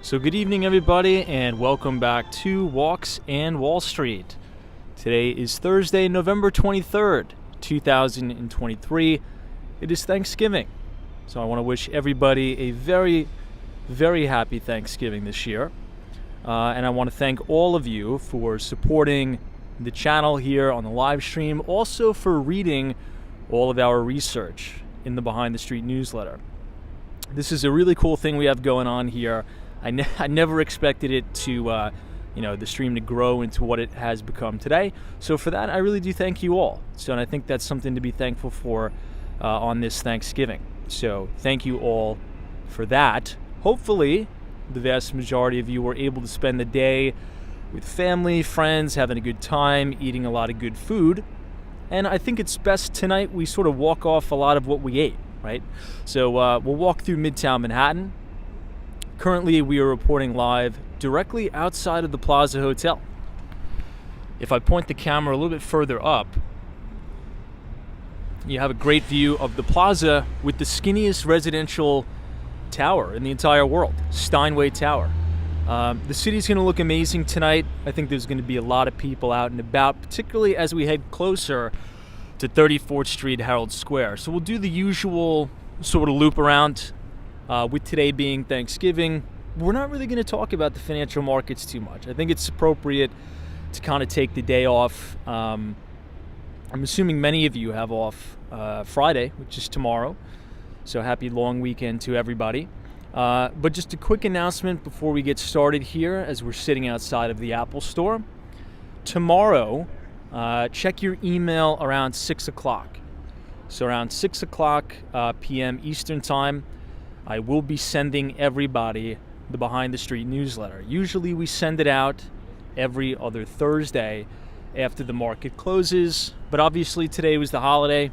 So good evening, everybody, and welcome back to Walks and Wall Street. Today is Thursday, November 23rd, 2023. It is Thanksgiving. So I want to wish everybody a very, very happy Thanksgiving this year. And I want to thank all of you for supporting the channel here on the live stream, also for reading all of our research in the Behind the Street newsletter. This is a really cool thing we have going on here. I never expected it to, the stream to grow into what it has become today. So for that, I really do thank you all. And I think that's something to be thankful for on this Thanksgiving. So thank you all for that. Hopefully, the vast majority of you were able to spend the day with family, friends, having a good time, eating a lot of good food. And I think it's best tonight we sort of walk off a lot of what we ate, right? So we'll walk through Midtown Manhattan. Currently, we are reporting live directly outside of the Plaza Hotel. If I point the camera a little bit further up, you have a great view of the Plaza with the skinniest residential tower in the entire world, Steinway Tower. The city's going to look amazing tonight. I think there's going to be a lot of people out and about, particularly as we head closer to 34th Street, Herald Square. So we'll do the usual sort of loop around. With today being Thanksgiving, we're not really going to talk about the financial markets too much. I think it's appropriate to kind of take the day off. I'm assuming many of you have off Friday, which is tomorrow. So happy long weekend to everybody. But just a quick announcement before we get started here as we're sitting outside of the Apple Store. Tomorrow, check your email around 6 o'clock. So around 6 o'clock p.m. Eastern Time, I will be sending everybody the Behind the Street newsletter. Usually we send it out every other Thursday after the market closes, but obviously today was the holiday.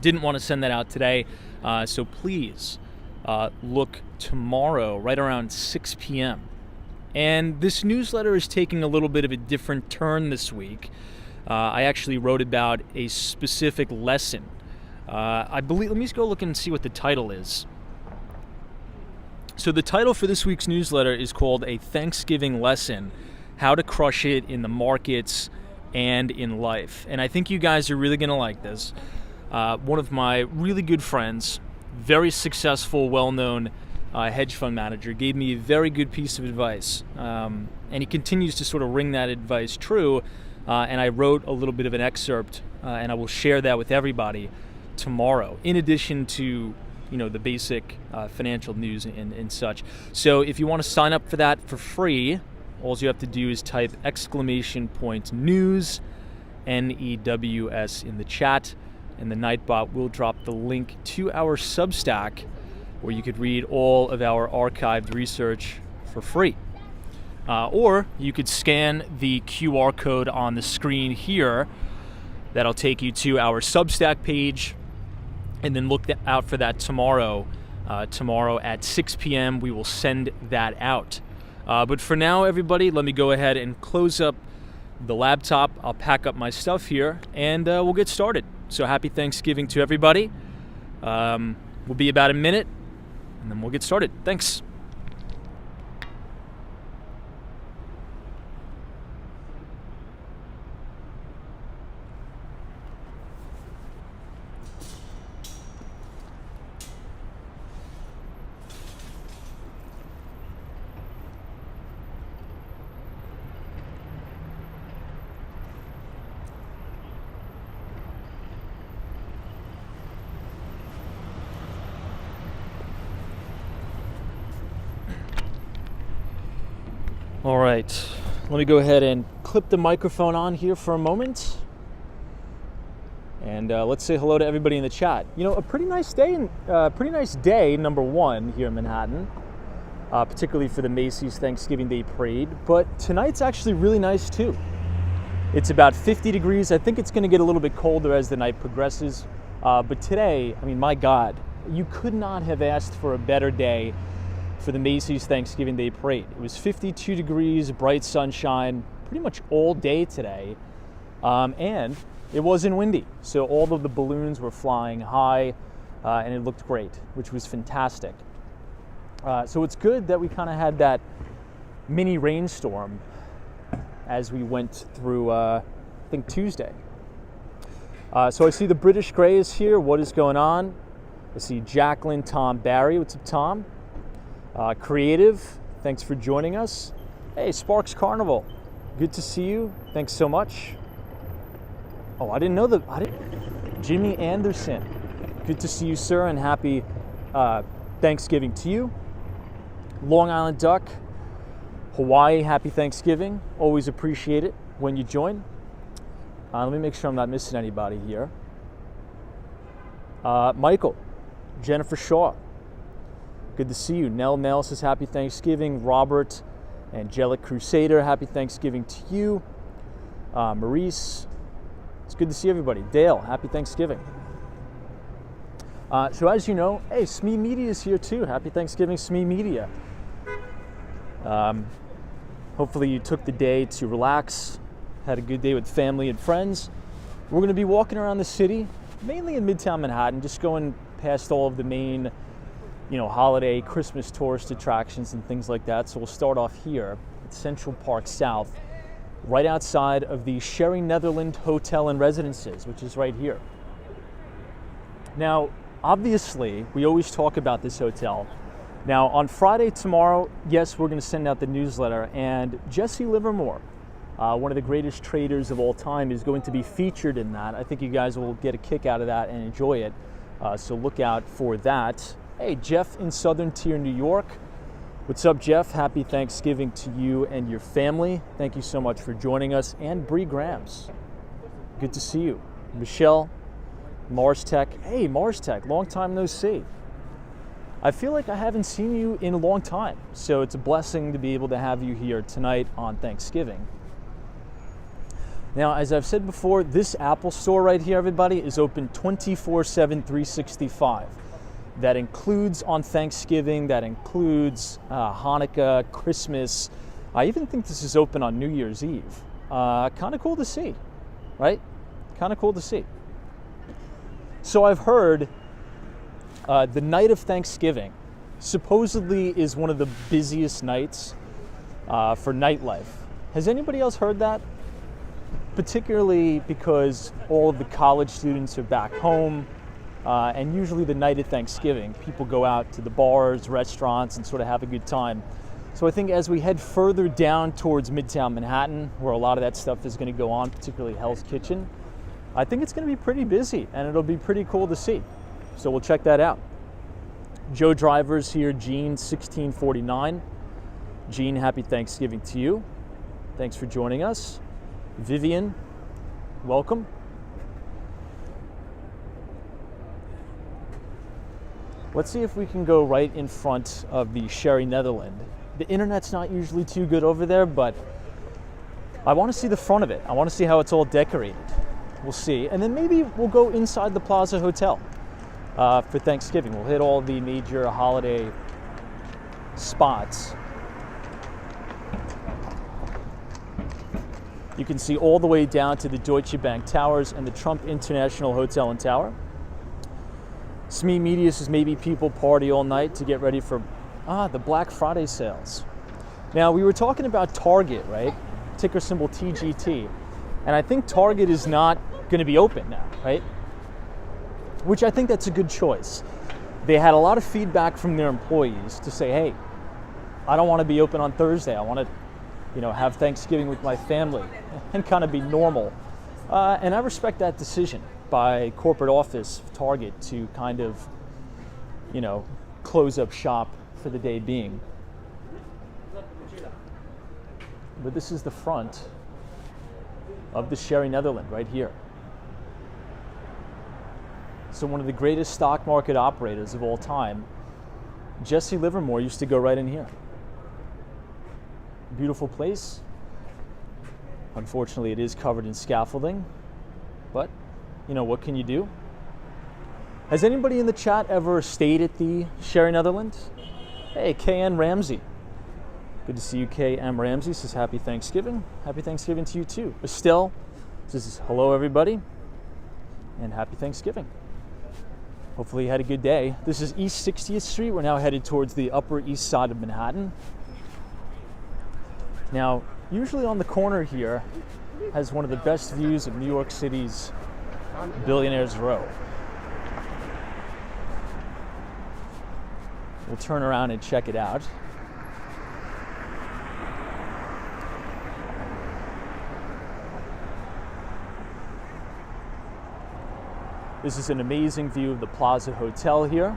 Didn't want to send that out today, so please look tomorrow right around 6 p.m. And this newsletter is taking a little bit of a different turn this week. I actually wrote about a specific lesson. I believe, let me just go look and see what the title is. So the title for this week's newsletter is called A Thanksgiving Lesson, How to Crush It in the Markets and in Life. And I think you guys are really going to like this. One of my really good friends, very successful, well-known hedge fund manager, gave me a very good piece of advice. And he continues to sort of ring that advice true. And I wrote a little bit of an excerpt, and I will share that with everybody tomorrow, in addition to the basic financial news and such. So if you want to sign up for that for free, all you have to do is type !news, NEWS in the chat, and the Nightbot will drop the link to our Substack where you could read all of our archived research for free. Or you could scan the QR code on the screen here. That'll take you to our Substack page. And then look out for that tomorrow. Tomorrow at 6 p.m. we will send that out. But for now, everybody, let me go ahead and close up the laptop. I'll pack up my stuff here, and we'll get started. So happy Thanksgiving to everybody. We'll be about a minute, and then we'll get started. Thanks. All right, let me go ahead and clip the microphone on here for a moment. And let's say hello to everybody in the chat. A pretty nice day, number one, here in Manhattan, particularly for the Macy's Thanksgiving Day Parade. But tonight's actually really nice too. It's about 50 degrees. I think it's gonna get a little bit colder as the night progresses. But today, my God, you could not have asked for a better day for the Macy's Thanksgiving Day Parade. It was 52 degrees, bright sunshine, pretty much all day today, and it wasn't windy, so all of the balloons were flying high, and it looked great, which was fantastic. So it's good that we kind of had that mini rainstorm as we went through, I think, Tuesday. So I see the British Grey is here. What is going on? I see Jacqueline, Tom, Barry. What's up, Tom? Creative, thanks for joining us. Hey, Sparks Carnival, good to see you. Thanks so much. Oh, I didn't know Jimmy Anderson, good to see you, sir, and happy Thanksgiving to you. Long Island Duck, Hawaii, happy Thanksgiving. Always appreciate it when you join. Let me make sure I'm not missing anybody here. Michael, Jennifer Shaw, good to see you. Nell says happy Thanksgiving. Robert, Angelic Crusader, happy Thanksgiving to you. Maurice, it's good to see everybody. Dale, happy Thanksgiving. So as you know, hey, SME Media is here too. Happy Thanksgiving, SME Media. Hopefully you took the day to relax, had a good day with family and friends. We're going to be walking around the city, mainly in Midtown Manhattan, just going past all of the main, holiday, Christmas tourist attractions and things like that. So we'll start off here at Central Park South, right outside of the Sherry Netherland Hotel and Residences, which is right here. Now, obviously, we always talk about this hotel. Now, on Friday tomorrow, yes, we're going to send out the newsletter, and Jesse Livermore, one of the greatest traders of all time, is going to be featured in that. I think you guys will get a kick out of that and enjoy it, so look out for that. Hey, Jeff in Southern Tier, New York. What's up, Jeff? Happy Thanksgiving to you and your family. Thank you so much for joining us. And Bree Grams, good to see you. Michelle, Mars Tech. Hey, Mars Tech, long time no see. I feel like I haven't seen you in a long time, so it's a blessing to be able to have you here tonight on Thanksgiving. Now, as I've said before, this Apple store right here, everybody, is open 24/7, 365. That includes on Thanksgiving, that includes Hanukkah, Christmas. I even think this is open on New Year's Eve. Kind of cool to see, right? Kind of cool to see. So I've heard the night of Thanksgiving supposedly is one of the busiest nights for nightlife. Has anybody else heard that? Particularly because all of the college students are back home. And usually the night of Thanksgiving, people go out to the bars, restaurants, and sort of have a good time. So I think as we head further down towards Midtown Manhattan, where a lot of that stuff is going to go on, particularly Hell's Kitchen, I think it's going to be pretty busy, and it'll be pretty cool to see. So we'll check that out. Joe Driver's here, Gene, 1649. Gene, happy Thanksgiving to you. Thanks for joining us. Vivian, welcome. Let's see if we can go right in front of the Sherry Netherland. The internet's not usually too good over there, but I want to see the front of it. I want to see how it's all decorated. We'll see. And then maybe we'll go inside the Plaza Hotel for Thanksgiving. We'll hit all the major holiday spots. You can see all the way down to the Deutsche Bank Towers and the Trump International Hotel and Tower. SME Media says maybe people party all night to get ready for the Black Friday sales. Now, we were talking about Target, right? Ticker symbol TGT. And I think Target is not going to be open now, right? Which I think that's a good choice. They had a lot of feedback from their employees to say, hey, I don't want to be open on Thursday. I want to, have Thanksgiving with my family and kind of be normal. And I respect that decision by corporate office Target to kind of, close up shop for the day being. But this is the front of the Sherry Netherland right here. So one of the greatest stock market operators of all time, Jesse Livermore, used to go right in here. Beautiful place. Unfortunately, it is covered in scaffolding, but what can you do? Has anybody in the chat ever stayed at the Sherry Netherland? Hey, KN Ramsey. Good to see you, KM Ramsey. Says happy Thanksgiving. Happy Thanksgiving to you too. Estelle says hello everybody and happy Thanksgiving. Hopefully you had a good day. This is East 60th Street. We're now headed towards the Upper East Side of Manhattan. Now, usually on the corner here has one of the best views of New York City's Billionaires Row. We'll turn around and check it out. This is an amazing view of the Plaza Hotel here.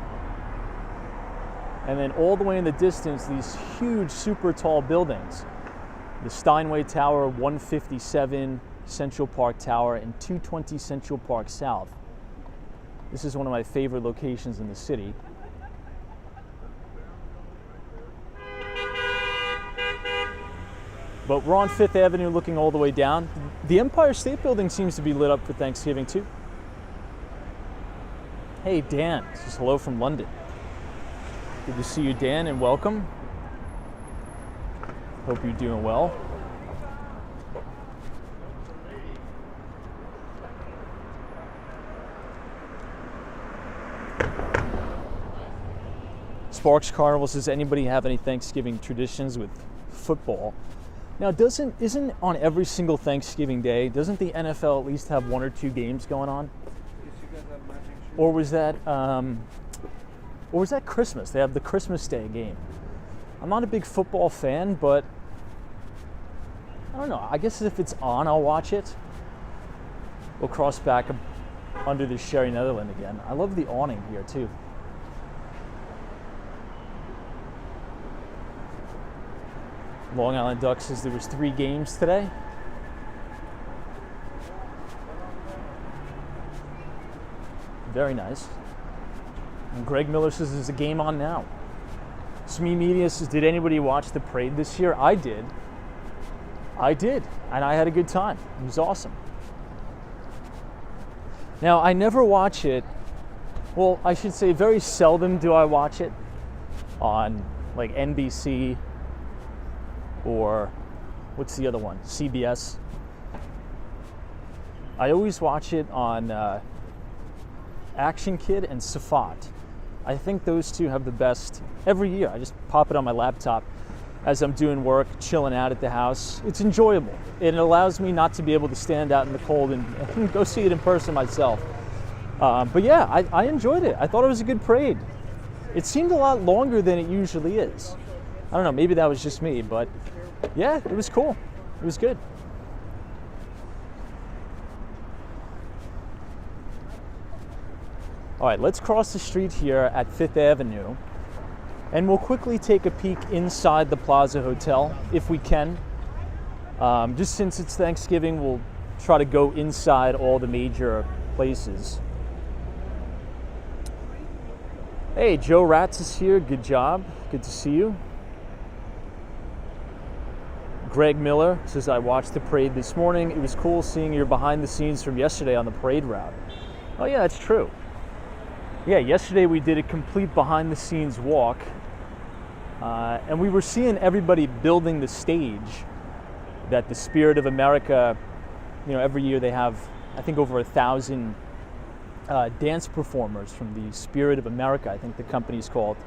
And then all the way in the distance, these huge, super tall buildings. The Steinway Tower, 157 Central Park Tower, and 220 Central Park South. This is one of my favorite locations in the city. But we're on Fifth Avenue looking all the way down. The Empire State Building seems to be lit up for Thanksgiving too. Hey Dan, this is hello from London. Good to see you, Dan, and welcome. Hope you're doing well. Sparks Carnival says, anybody have any Thanksgiving traditions with football? Now, isn't on every single Thanksgiving day, doesn't the NFL at least have one or two games going on? Or was that Christmas? They have the Christmas Day game. I'm not a big football fan, but I don't know. I guess if it's on, I'll watch it. We'll cross back under the Sherry Netherland again. I love the awning here too. Long Island Duck says there was 3 games today. Very nice. And Greg Miller says there's a game on now. Smee Media says, did anybody watch the parade this year? I did. And I had a good time. It was awesome. Now, I never watch it. Well, I should say very seldom do I watch it on like NBC or what's the other one? CBS. I always watch it on Action Kid and Safat. I think those two have the best every year. I just pop it on my laptop as I'm doing work, chilling out at the house. It's enjoyable. It allows me not to be able to stand out in the cold and go see it in person myself. But yeah, I enjoyed it. I thought it was a good parade. It seemed a lot longer than it usually is. I don't know, maybe that was just me, but yeah, it was cool. It was good. All right, let's cross the street here at Fifth Avenue, and we'll quickly take a peek inside the Plaza Hotel, if we can. Just since it's Thanksgiving, we'll try to go inside all the major places. Hey, Joe Ratz is here. Good job. Good to see you. Greg Miller says, I watched the parade this morning. It was cool seeing your behind the scenes from yesterday on the parade route. Oh yeah, that's true. Yeah, yesterday we did a complete behind the scenes walk, and we were seeing everybody building the stage that the Spirit of America, every year they have, I think, over 1,000 dance performers from the Spirit of America, I think the company's called.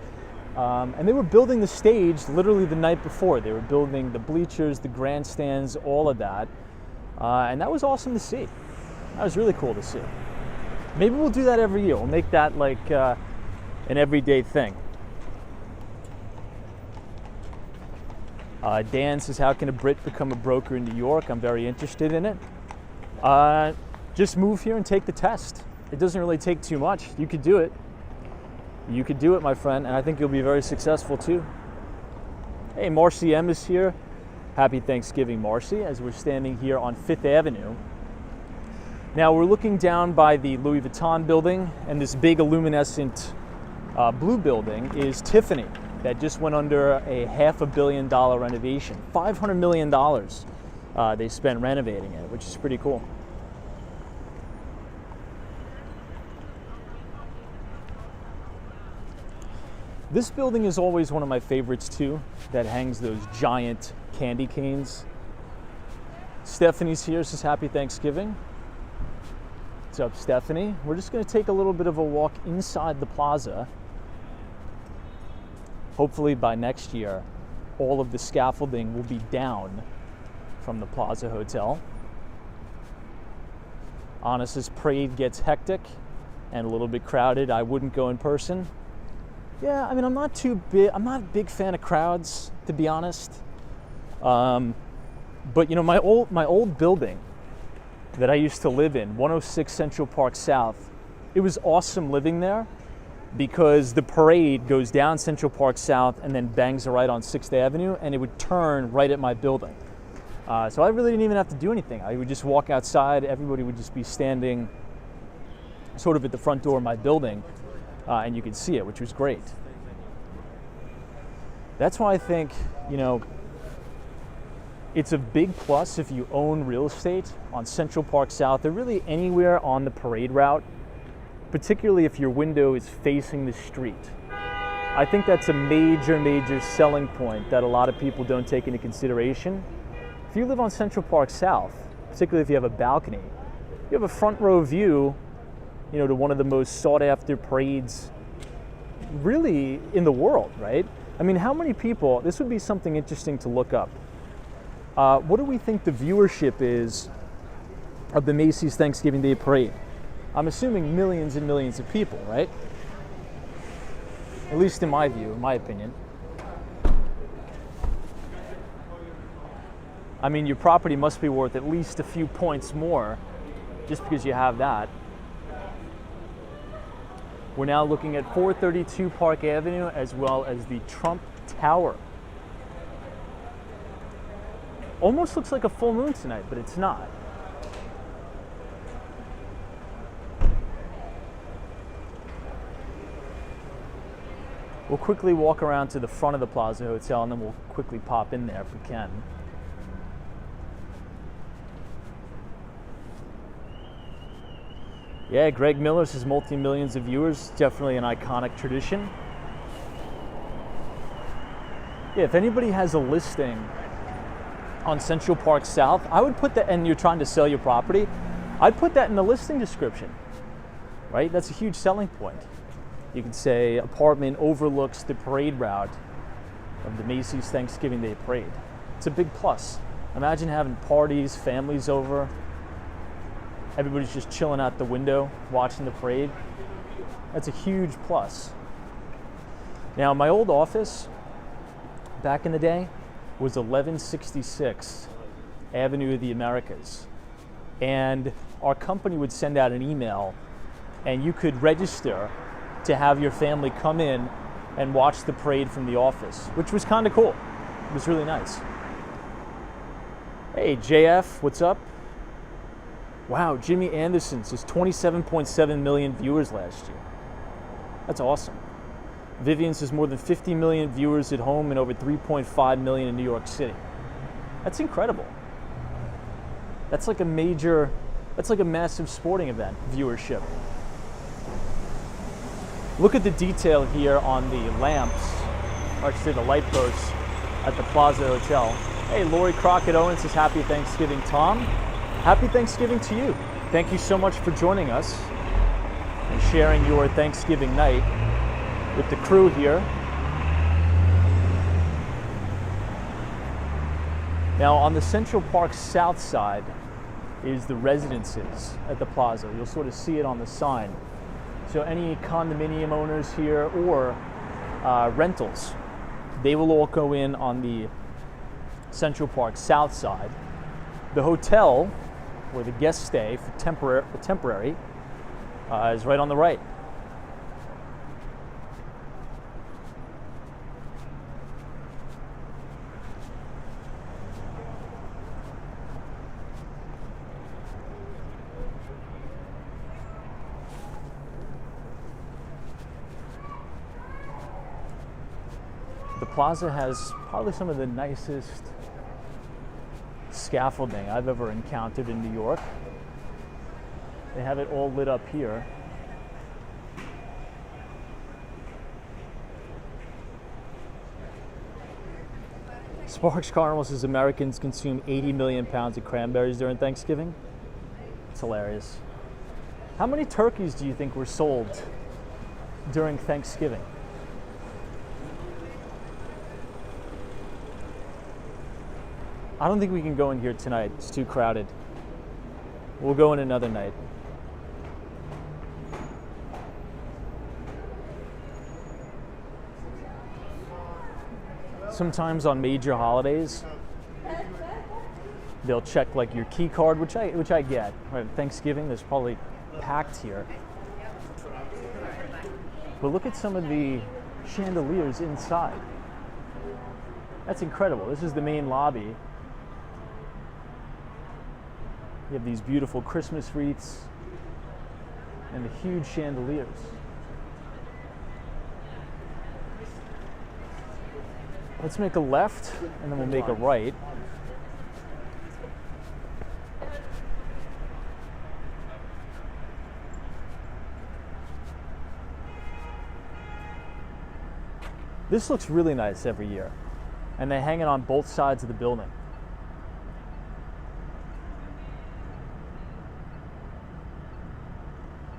And they were building the stage literally the night before. They were building the bleachers, the grandstands, all of that. And that was awesome to see. That was really cool to see. Maybe we'll do that every year. We'll make that like an everyday thing. Dan says, how can a Brit become a broker in New York? I'm very interested in it. Just move here and take the test. It doesn't really take too much. You could do it. You could do it, my friend, and I think you'll be very successful too. Hey, Marcy M is here. Happy Thanksgiving, Marcy, as we're standing here on Fifth Avenue. Now we're looking down by the Louis Vuitton building, and this big luminescent blue building is Tiffany that just went under a $500 million renovation. $500 million they spent renovating it, which is pretty cool. This building is always one of my favorites too, that hangs those giant candy canes. Stephanie's here, says happy Thanksgiving. It's What's up, Stephanie? We're just going to take a little bit of a walk inside the plaza. Hopefully by next year, all of the scaffolding will be down from the Plaza Hotel. Honest's parade gets hectic and a little bit crowded. I wouldn't go in person. Yeah, I mean, I'm not a big fan of crowds, to be honest. But you know, my old building that I used to live in, 106 Central Park South, it was awesome living there because the parade goes down Central Park South and then bangs a right on 6th Avenue, and it would turn right at my building. So I really didn't even have to do anything. I would just walk outside. Everybody would just be standing sort of at the front door of my building, and you could see it, which was great. That's why I think, you know, it's a big plus if you own real estate on Central Park South or really anywhere on the parade route, particularly if your window is facing the street. I think that's a major selling point that a lot of people don't take into consideration. If you live on Central Park South, particularly if you have a balcony, you have a front row view, you know, to one of the most sought after parades really in the world, right? I mean, how many people, this would be something interesting to look up. What do we think the viewership is of the Macy's Thanksgiving Day Parade? I'm assuming millions and millions of people, right? At least in my view, in my opinion. I mean, your property must be worth at least a few points more just because you have that. We're now looking at 432 Park Avenue as well as the Trump Tower. Almost looks like a full moon tonight, but it's not. We'll quickly walk around to the front of the Plaza Hotel and then we'll quickly pop in there if we can. Yeah, Greg Miller says multi-millions of viewers, definitely an iconic tradition. Yeah, if anybody has a listing on Central Park South, I would put that, and you're trying to sell your property, I'd put that in the listing description, right? That's a huge selling point. You can say apartment overlooks the parade route of the Macy's Thanksgiving Day Parade. It's a big plus. Imagine having parties, families over, everybody's just chilling out the window, watching the parade. That's a huge plus. Now, my old office back in the day was 1166 Avenue of the Americas. And our company would send out an email and you could register to have your family come in and watch the parade from the office, which was kind of cool. It was really nice. Hey, JF, what's up? Wow, Jimmy Anderson says 27.7 million viewers last year. That's awesome. Vivian says more than 50 million viewers at home and over 3.5 million in New York City. That's incredible. That's like a massive sporting event viewership. Look at the detail here on the lamps, or actually the light posts at the Plaza Hotel. Hey, Lori Crockett Owen says happy Thanksgiving, Tom. Happy Thanksgiving to you. Thank you so much for joining us and sharing your Thanksgiving night with the crew here. Now, on the Central Park South side is the residences at the plaza. You'll sort of see it on the sign. So any condominium owners here or rentals, they will all go in on the Central Park South side. The hotel, where the guests stay for temporary, is right on the right. The plaza has probably some of the nicest scaffolding I've ever encountered in New York. They have it all lit up here. Sparks Carnival says Americans consume 80 million pounds of cranberries during Thanksgiving. It's hilarious. How many turkeys do you think were sold during Thanksgiving? I don't think we can go in here tonight. It's too crowded. We'll go in another night. Sometimes on major holidays, they'll check like your key card, which I get. Right, Thanksgiving, there's probably packed here. But look at some of the chandeliers inside. That's incredible. This is the main lobby. You have these beautiful Christmas wreaths and the huge chandeliers. Let's make a left and then we'll make a right. This looks really nice every year, and they hang it on both sides of the building.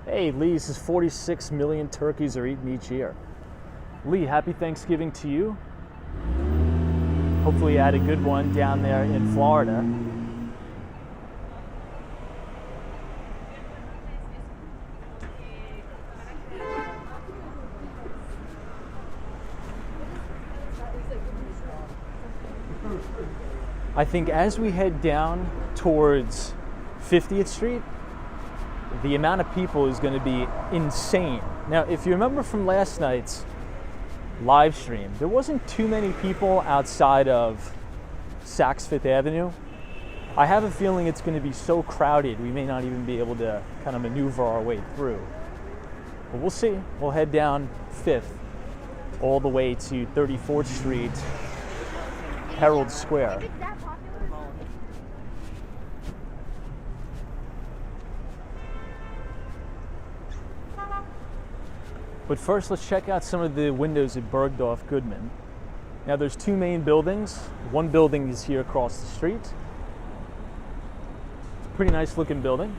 Hey Lee, this is 46 million turkeys are eaten each year. Lee, happy Thanksgiving to you. Hopefully you had a good one down there in Florida. I think as we head down towards 50th Street, the amount of people is going to be insane. Now, if you remember from last night's live stream, there wasn't too many people outside of Saks Fifth Avenue. I have a feeling it's going to be so crowded we may not even be able to kind of maneuver our way through. But we'll see. We'll head down 5th all the way to 34th Street, Herald Square. But first, let's check out some of the windows at Bergdorf Goodman. Now, there's two main buildings. One building is here across the street. It's a pretty nice looking building.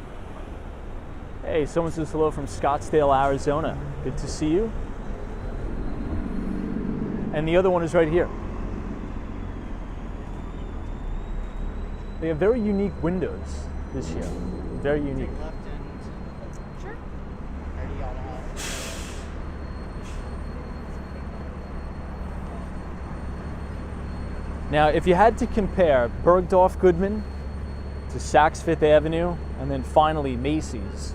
Hey, someone says hello from Scottsdale, Arizona. Good to see you. And the other one is right here. They have very unique windows this year. Very unique. Sure. Now, if you had to compare Bergdorf Goodman to Saks Fifth Avenue and then finally Macy's,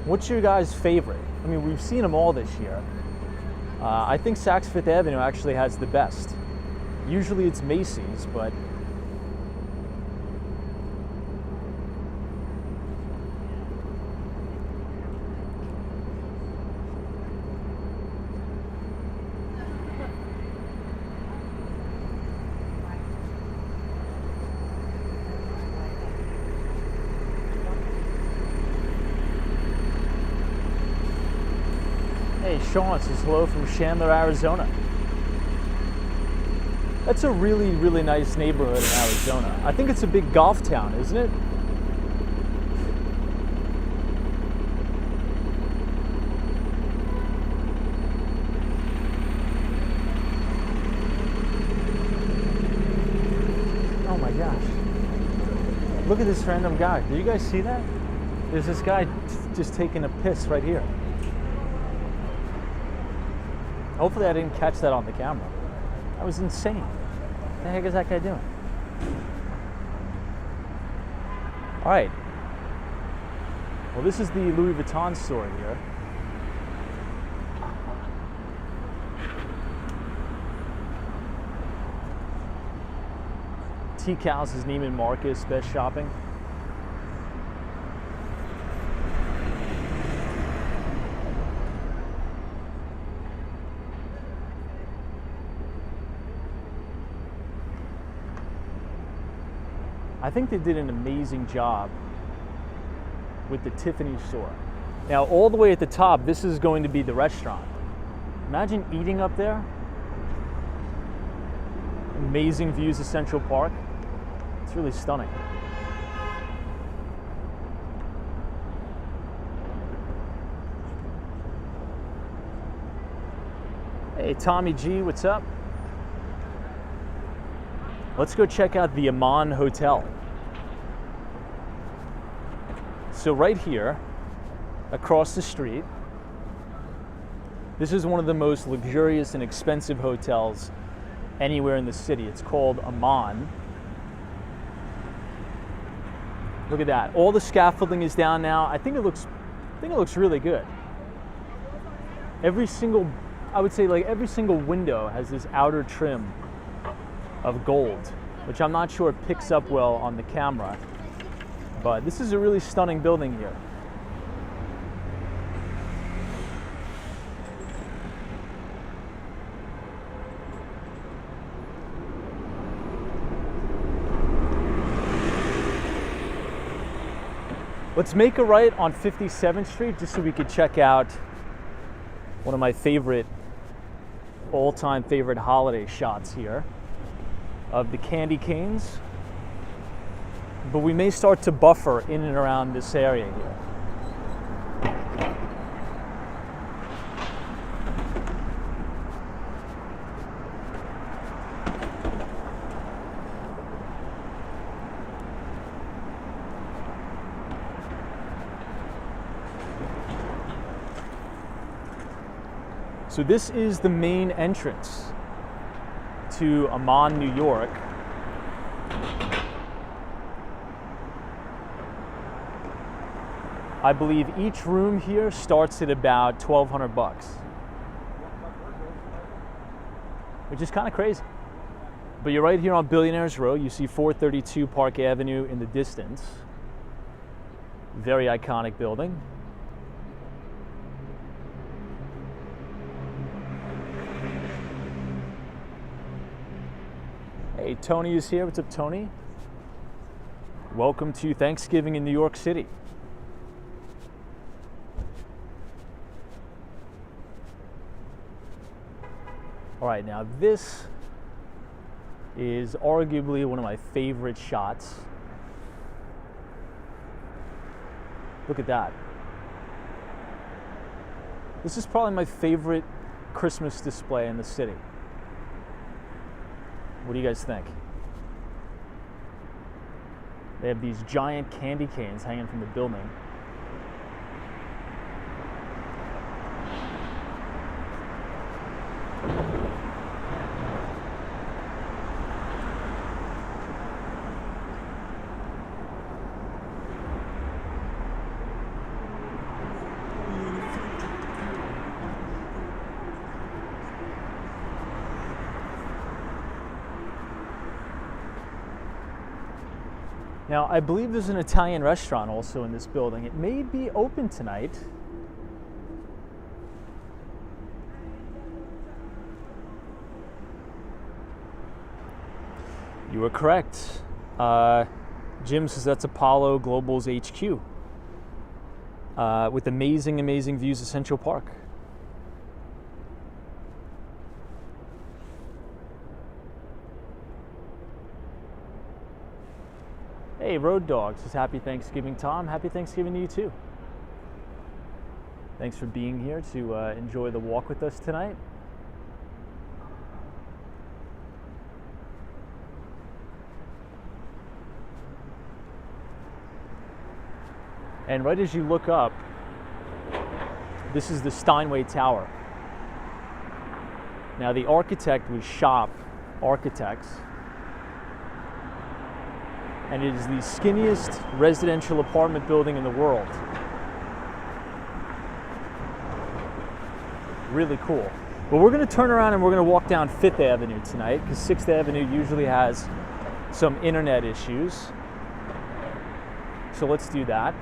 what's your guys' favorite? I mean, we've seen them all this year. I think Saks Fifth Avenue actually has the best. Usually it's Macy's, but hey, Sean says hello from Chandler, Arizona. That's a really, really nice neighborhood in Arizona. I think it's a big golf town, isn't it? Oh my gosh. Look at this random guy. Did you guys see that? There's this guy just taking a piss right here. Hopefully I didn't catch that on the camera. That was insane. What the heck is that guy doing? All right. Well, this is the Louis Vuitton store here. T-Cows is Neiman Marcus, best shopping. I think they did an amazing job with the Tiffany store. Now, all the way at the top, this is going to be the restaurant. Imagine eating up there. Amazing views of Central Park. It's really stunning. Hey, Tommy G, what's up? Let's go check out the Aman Hotel. So right here, across the street, this is one of the most luxurious and expensive hotels anywhere in the city. It's called Aman. Look at that. All the scaffolding is down now. I think it looks really good. I would say like every single window has this outer trim of gold, which I'm not sure picks up well on the camera, but this is a really stunning building here. Let's make a right on 57th Street just so we could check out one of my all-time favorite holiday shots here of the candy canes. But we may start to buffer in and around this area here. So this is the main entrance to Aman, New York. I believe each room here starts at about $1,200, which is kind of crazy. But you're right here on Billionaires Row. You see 432 Park Avenue in the distance. Very iconic building. Hey, Tony is here. What's up, Tony? Welcome to Thanksgiving in New York City. All right, now this is arguably one of my favorite shots. Look at that. This is probably my favorite Christmas display in the city. What do you guys think? They have these giant candy canes hanging from the building. Now, I believe there's an Italian restaurant also in this building. It may be open tonight. You are correct. Jim says that's Apollo Global's HQ with amazing, amazing views of Central Park. Hey, Road Dog says happy Thanksgiving, Tom. Happy Thanksgiving to you too. Thanks for being here to enjoy the walk with us tonight. And right as you look up, this is the Steinway Tower. Now the architect was Shop Architects, and it is the skinniest residential apartment building in the world. Really cool. But we're going to turn around and we're going to walk down 5th Avenue tonight, because 6th Avenue usually has some internet issues. So let's do that.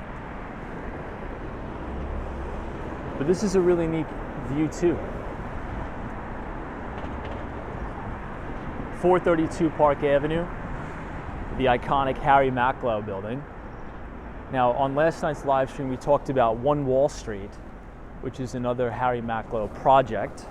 But this is a really neat view too. 432 Park Avenue, the iconic Harry Macklowe building. Now, on last night's live stream, we talked about One Wall Street, which is another Harry Macklowe project.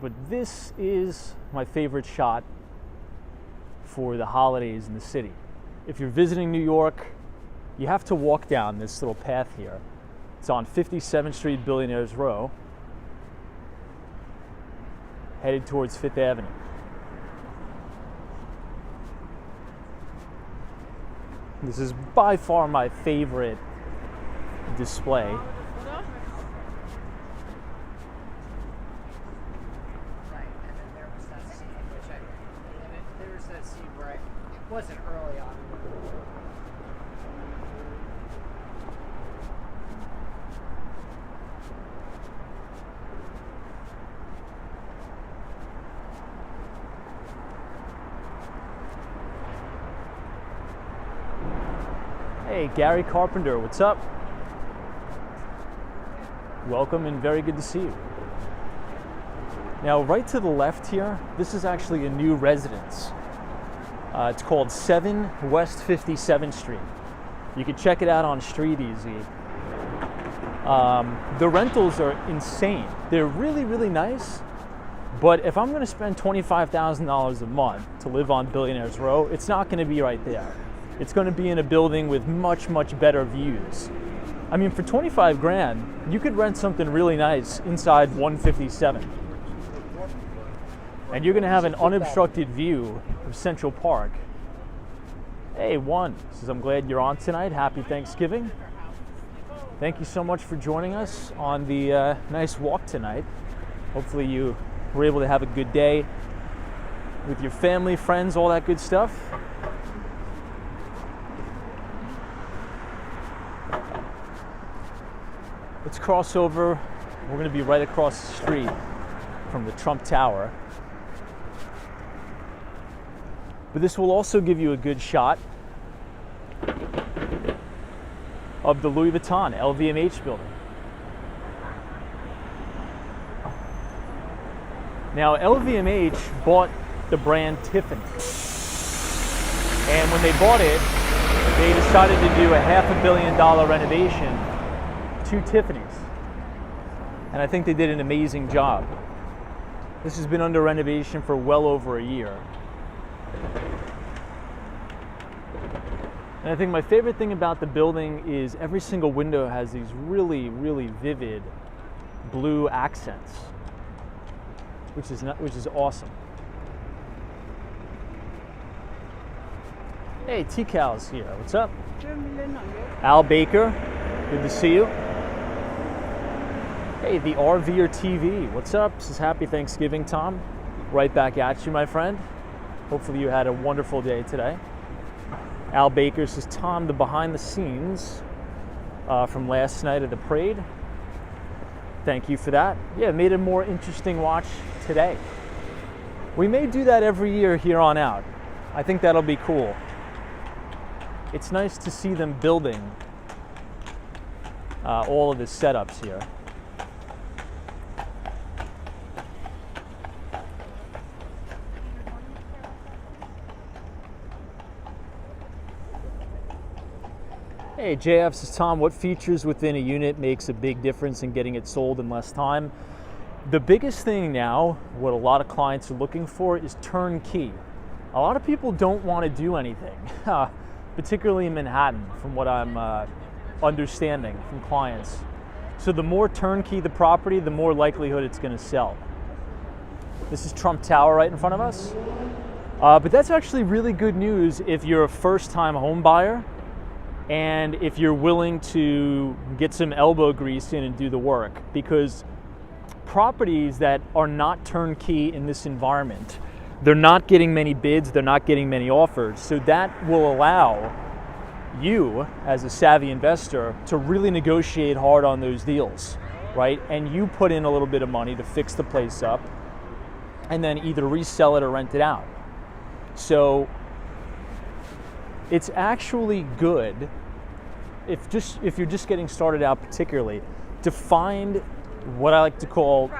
but this is my favorite shot for the holidays in the city. If you're visiting New York, you have to walk down this little path here. It's on 57th Street, Billionaires Row, headed towards Fifth Avenue. This is by far my favorite display. Right, and then there was that scene, there was that scene where it wasn't early on. Hey, Gary Carpenter, what's up? Welcome and very good to see you. Now, right to the left here, this is actually a new residence. It's called 7 West 57th Street. You can check it out on StreetEasy. The rentals are insane. They're really, really nice. But if I'm going to spend $25,000 a month to live on Billionaires Row, it's not going to be right there. It's going to be in a building with much, much better views. I mean, for 25 grand, you could rent something really nice inside 157. And you're going to have an unobstructed view of Central Park. Hey, Juan says, I'm glad you're on tonight. Happy Thanksgiving. Thank you so much for joining us on the nice walk tonight. Hopefully you were able to have a good day with your family, friends, all that good stuff. Let's cross over. We're going to be right across the street from the Trump Tower. But this will also give you a good shot of the Louis Vuitton LVMH building. Now, LVMH bought the brand Tiffany. And when they bought it, they decided to do a $500 million renovation to Tiffany's. And I think they did an amazing job. This has been under renovation for well over a year. And I think my favorite thing about the building is every single window has these really, really vivid blue accents, which is awesome. Hey, T-Cal's here. What's up? Al Baker, good to see you. Hey, the RVer TV. What's up? This is Happy Thanksgiving, Tom. Right back at you, my friend. Hopefully you had a wonderful day today. Al Baker says, Tom, the behind the scenes from last night of the parade. Thank you for that. Yeah, made a more interesting watch today. We may do that every year here on out. I think that'll be cool. It's nice to see them building all of the setups here. Hey, JF says, Tom, what features within a unit makes a big difference in getting it sold in less time? The biggest thing now, what a lot of clients are looking for, is turnkey. A lot of people don't want to do anything, particularly in Manhattan, from what I'm understanding from clients. So the more turnkey the property, the more likelihood it's going to sell. This is Trump Tower right in front of us. But that's actually really good news if you're a first-time home buyer and if you're willing to get some elbow grease in and do the work, because properties that are not turnkey in this environment, they're not getting many bids, they're not getting many offers. So that will allow you, as a savvy investor, to really negotiate hard on those deals, right? And you put in a little bit of money to fix the place up and then either resell it or rent it out. So it's actually good if you're just getting started out, particularly, to find what I like to call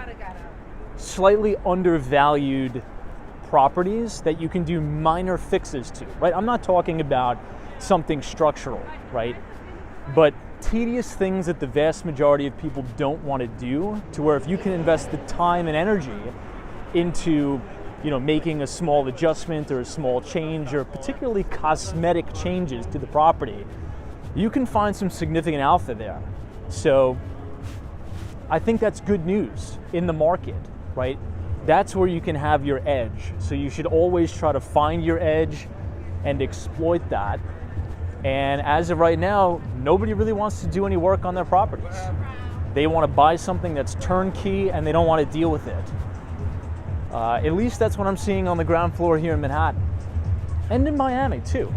slightly undervalued properties that you can do minor fixes to, right? I'm not talking about something structural, right? But tedious things that the vast majority of people don't want to do, to where if you can invest the time and energy into, making a small adjustment or a small change or particularly cosmetic changes to the property, you can find some significant alpha there. So I think that's good news in the market, right? That's where you can have your edge. So you should always try to find your edge and exploit that. And as of right now, nobody really wants to do any work on their properties. They want to buy something that's turnkey and they don't want to deal with it. At least that's what I'm seeing on the ground floor here in Manhattan. And in Miami too.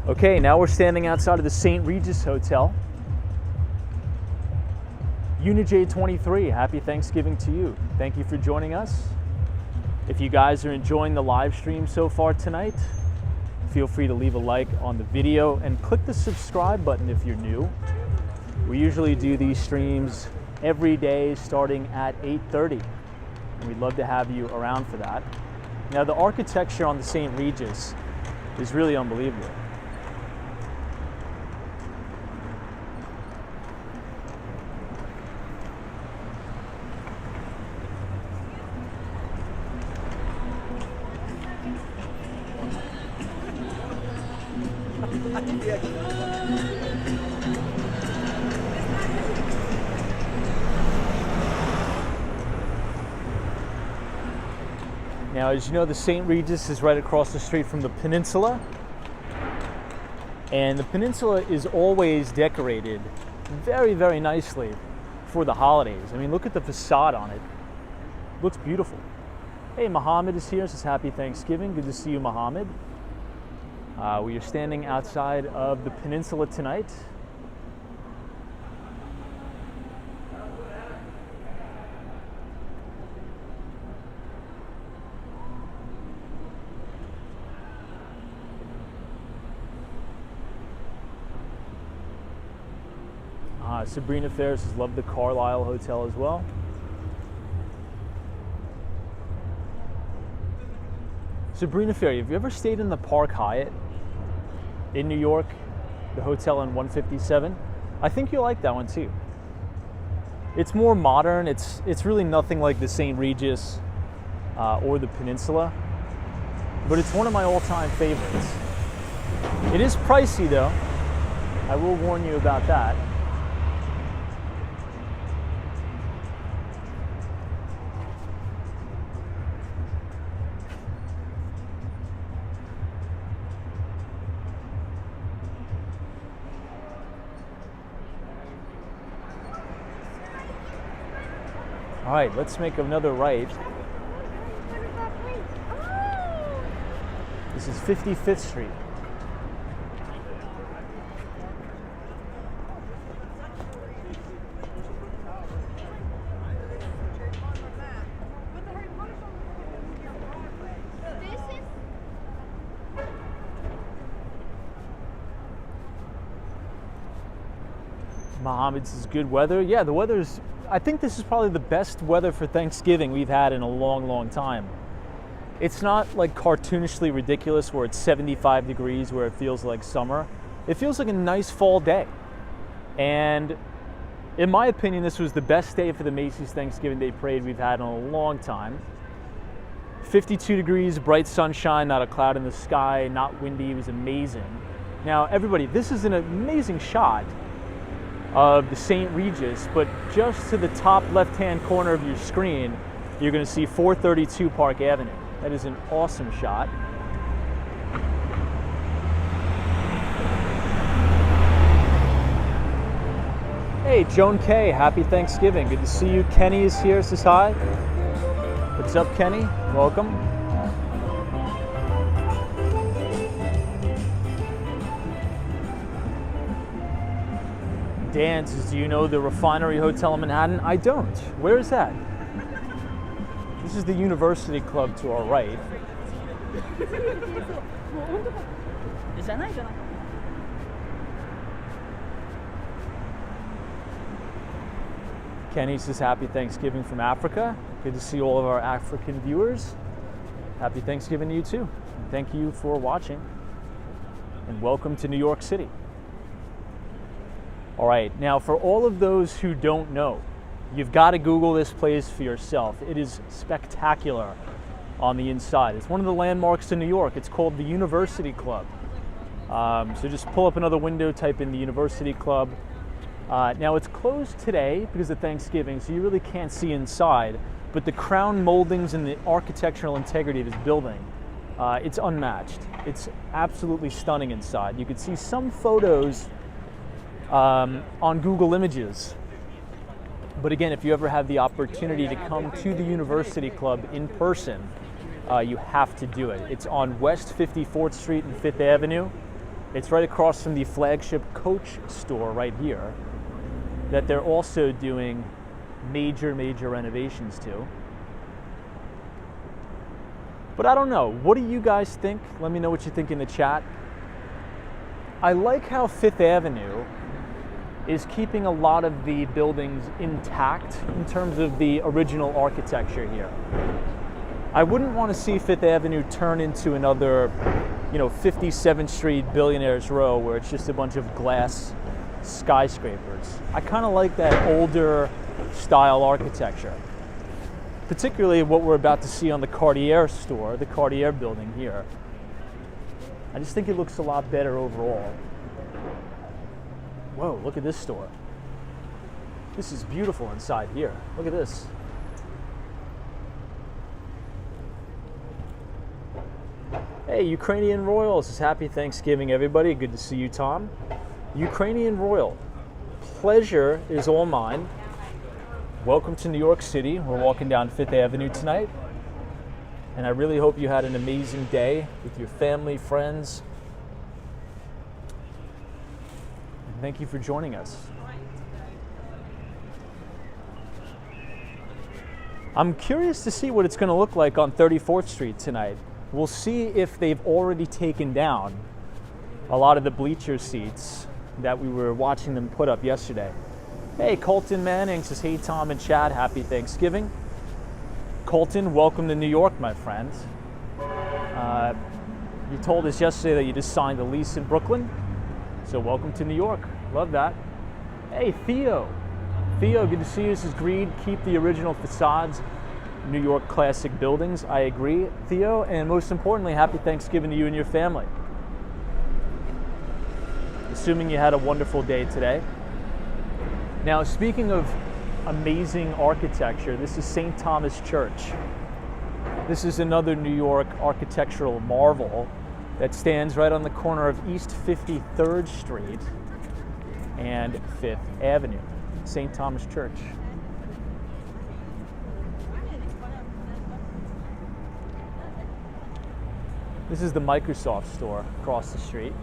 Okay, now we're standing outside of the St. Regis Hotel. UniJ23, happy Thanksgiving to you. Thank you for joining us. If you guys are enjoying the live stream so far tonight, feel free to leave a like on the video and click the subscribe button if you're new. We usually do these streams every day starting at 8:30, and we'd love to have you around for that. Now, the architecture on the St. Regis is really unbelievable. Now, as you know, the St. Regis is right across the street from the Peninsula. And the Peninsula is always decorated very, very nicely for the holidays. I mean, look at the facade on it. Looks beautiful. Hey, Mohammed is here. Says happy Thanksgiving. Good to see you, Mohammed. We are standing outside of the Peninsula tonight. Sabrina Ferris has loved the Carlisle Hotel as well. Sabrina Ferry, have you ever stayed in the Park Hyatt in New York, the hotel on 157? I think you'll like that one too. It's more modern. It's really nothing like the St. Regis or the Peninsula, but it's one of my all-time favorites. It is pricey though. I will warn you about that. All right, let's make another right. This is 55th Street. Mohammed says good weather. Yeah, the weather's, I think this is probably the best weather for Thanksgiving we've had in a long, long time. It's not like cartoonishly ridiculous where it's 75 degrees where it feels like summer. It feels like a nice fall day. And in my opinion, this was the best day for the Macy's Thanksgiving Day Parade we've had in a long time. 52 degrees, bright sunshine, not a cloud in the sky, not windy. It was amazing. Now, everybody, this is an amazing shot of the St. Regis, but just to the top left-hand corner of your screen, you're going to see 432 Park Avenue. That is an awesome shot. Hey, Joan K, happy Thanksgiving. Good to see you. Kenny is here, says hi. What's up, Kenny? Welcome. Dan says, do you know the Refinery Hotel in Manhattan? I don't. Where is that? This is the University Club to our right. Kenny says, happy Thanksgiving from Africa. Good to see all of our African viewers. Happy Thanksgiving to you too. And thank you for watching. And welcome to New York City. All right, now for all of those who don't know, You've got to Google this place for yourself. It is spectacular on the inside. It's one of the landmarks in New York. It's called the University Club. So just pull up another window, type in the University Club. Now it's closed today because of Thanksgiving, so you really can't see inside, but the crown moldings and the architectural integrity of this building, it's unmatched. It's absolutely stunning inside. You can see some photos on Google Images. But again, if you ever have the opportunity to come to the University Club in person, you have to do it. It's on West 54th Street and 5th Avenue. It's right across from the flagship Coach store right here that they're also doing major renovations to. But I don't know. What do you guys think? Let me know what you think in the chat. I like how 5th Avenue is keeping a lot of the buildings intact in terms of the original architecture here. I wouldn't want to see 5th Avenue turn into another, 57th Street Billionaires Row where it's just a bunch of glass skyscrapers. I kind of like that older style architecture, particularly what we're about to see on the Cartier store, the Cartier building here. I just think it looks a lot better overall. Whoa, look at this store. This is beautiful inside here. Look at this. Hey, Ukrainian Royals, it's happy Thanksgiving, everybody. Good to see you, Tom. Ukrainian Royal, pleasure is all mine. Welcome to New York City. We're walking down 5th Avenue tonight. And I really hope you had an amazing day with your family, friends. And thank you for joining us. I'm curious to see what it's going to look like on 34th Street tonight. We'll see if they've already taken down a lot of the bleacher seats that we were watching them put up yesterday. Hey, Colton Manning says, hey, Tom and Chad, happy Thanksgiving. Colton, welcome to New York, my friend. You told us yesterday that you just signed a lease in Brooklyn, so welcome to New York. Love that. Hey, Theo. Theo, good to see you. This is Greed. Keep the original facades. New York classic buildings. I agree, Theo. And most importantly, happy Thanksgiving to you and your family. Assuming you had a wonderful day today. Now, speaking of amazing architecture, this is St. Thomas Church. This is another New York architectural marvel that stands right on the corner of East 53rd Street and 5th Avenue. St. Thomas Church. This is the Microsoft store across the street.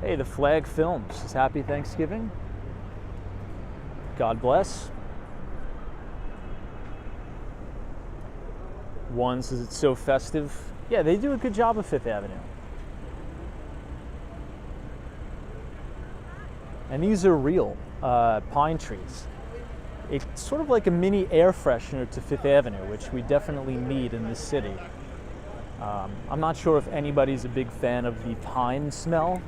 Hey, the Flag Films says happy Thanksgiving. God bless. One says it's so festive. Yeah, they do a good job of 5th Avenue. And these are real pine trees. It's sort of like a mini air freshener to 5th Avenue, which we definitely need in this city. I'm not sure if anybody's a big fan of the pine smell.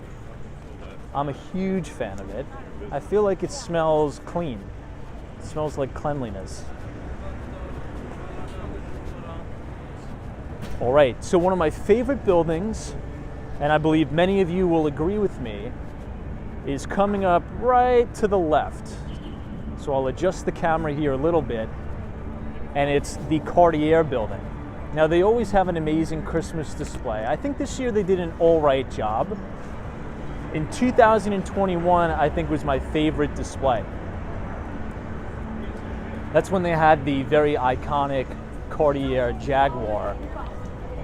I'm a huge fan of it. I feel like it smells clean. It smells like cleanliness. All right, so one of my favorite buildings, and I believe many of you will agree with me, is coming up right to the left. So I'll adjust the camera here a little bit, and it's the Cartier building. Now, they always have an amazing Christmas display. I think this year they did an all right job. In 2021, I think was my favorite display. That's when they had the very iconic Cartier Jaguar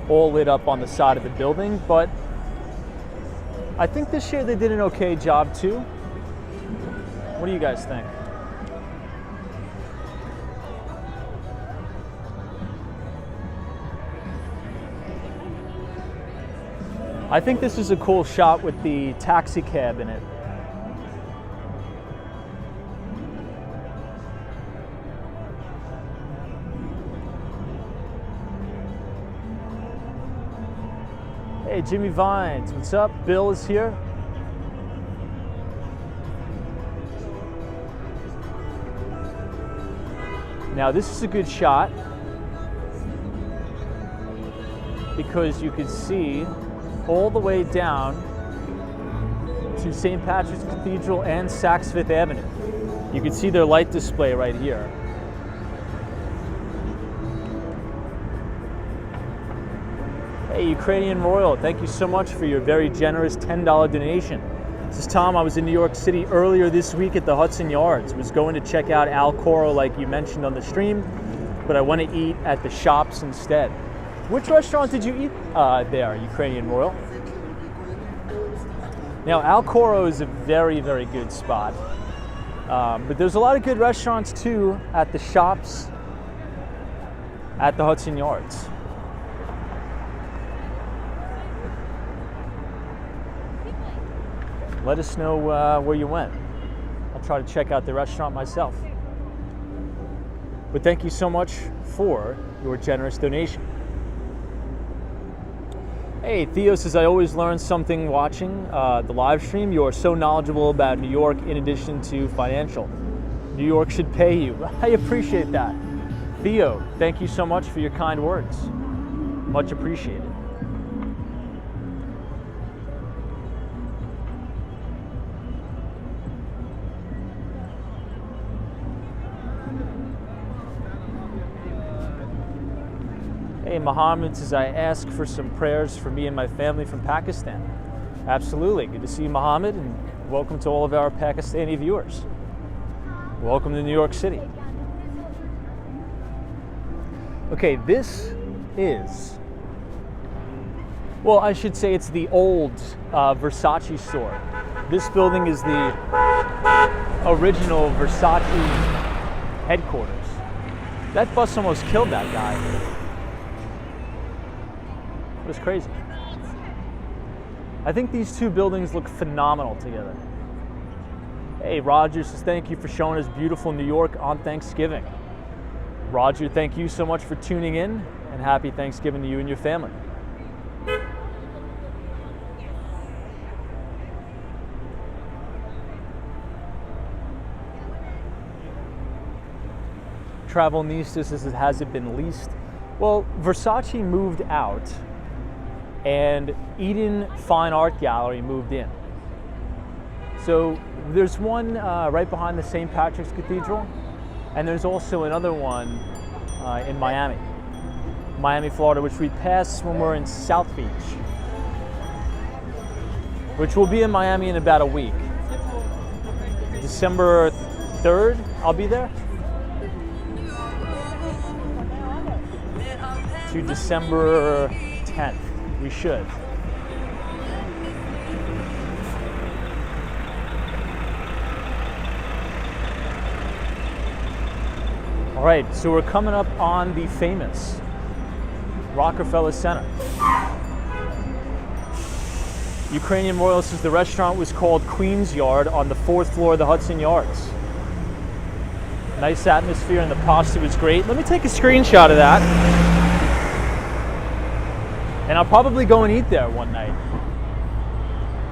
all lit up on the side of the building, but I think this year they did an okay job too. What do you guys think? I think this is a cool shot with the taxi cab in it. Hey, Jimmy Vines, what's up? Bill is here. Now this is a good shot because you can see all the way down to St. Patrick's Cathedral and Saks Fifth Avenue. You can see their light display right here. Hey, Ukrainian Royal, thank you so much for your very generous $10 donation. This is Tom. I was in New York City earlier this week at the Hudson Yards. Was going to check out Al Coro like you mentioned on the stream, but I want to eat at the shops instead. Which restaurant did you eat there, Ukrainian Royal? Now, Al Coro is a very, very good spot. But there's a lot of good restaurants too at the shops at the Hudson Yards. Let us know where you went. I'll try to check out the restaurant myself. But thank you so much for your generous donation. Hey, Theo says, I always learn something watching the live stream. You are so knowledgeable about New York in addition to financial. New York should pay you. I appreciate that. Theo, thank you so much for your kind words. Much appreciated. Hey, Mohammed says, I ask for some prayers for me and my family from Pakistan. Absolutely. Good to see you, Mohammed, and welcome to all of our Pakistani viewers. Welcome to New York City. Okay, this is, well, I should say it's the old Versace store. This building is the original Versace headquarters. That bus almost killed that guy. It was crazy. I think these two buildings look phenomenal together. Hey, Roger says, thank you for showing us beautiful New York on Thanksgiving. Roger, thank you so much for tuning in, and happy Thanksgiving to you and your family. Travel Nistas says, has it been leased? Well, Versace moved out and Eden Fine Art Gallery moved in. So there's one right behind the St. Patrick's Cathedral, and there's also another one in Miami, Florida, which we pass when we're in South Beach, which will be in Miami in about a week. December 3rd, I'll be there. To December 10th. We should. All right, so we're coming up on the famous Rockefeller Center. Ukrainian Royal says the restaurant was called Queen's Yard on the 4th floor of the Hudson Yards. Nice atmosphere and the pasta was great. Let me take a screenshot of that. And I'll probably go and eat there one night.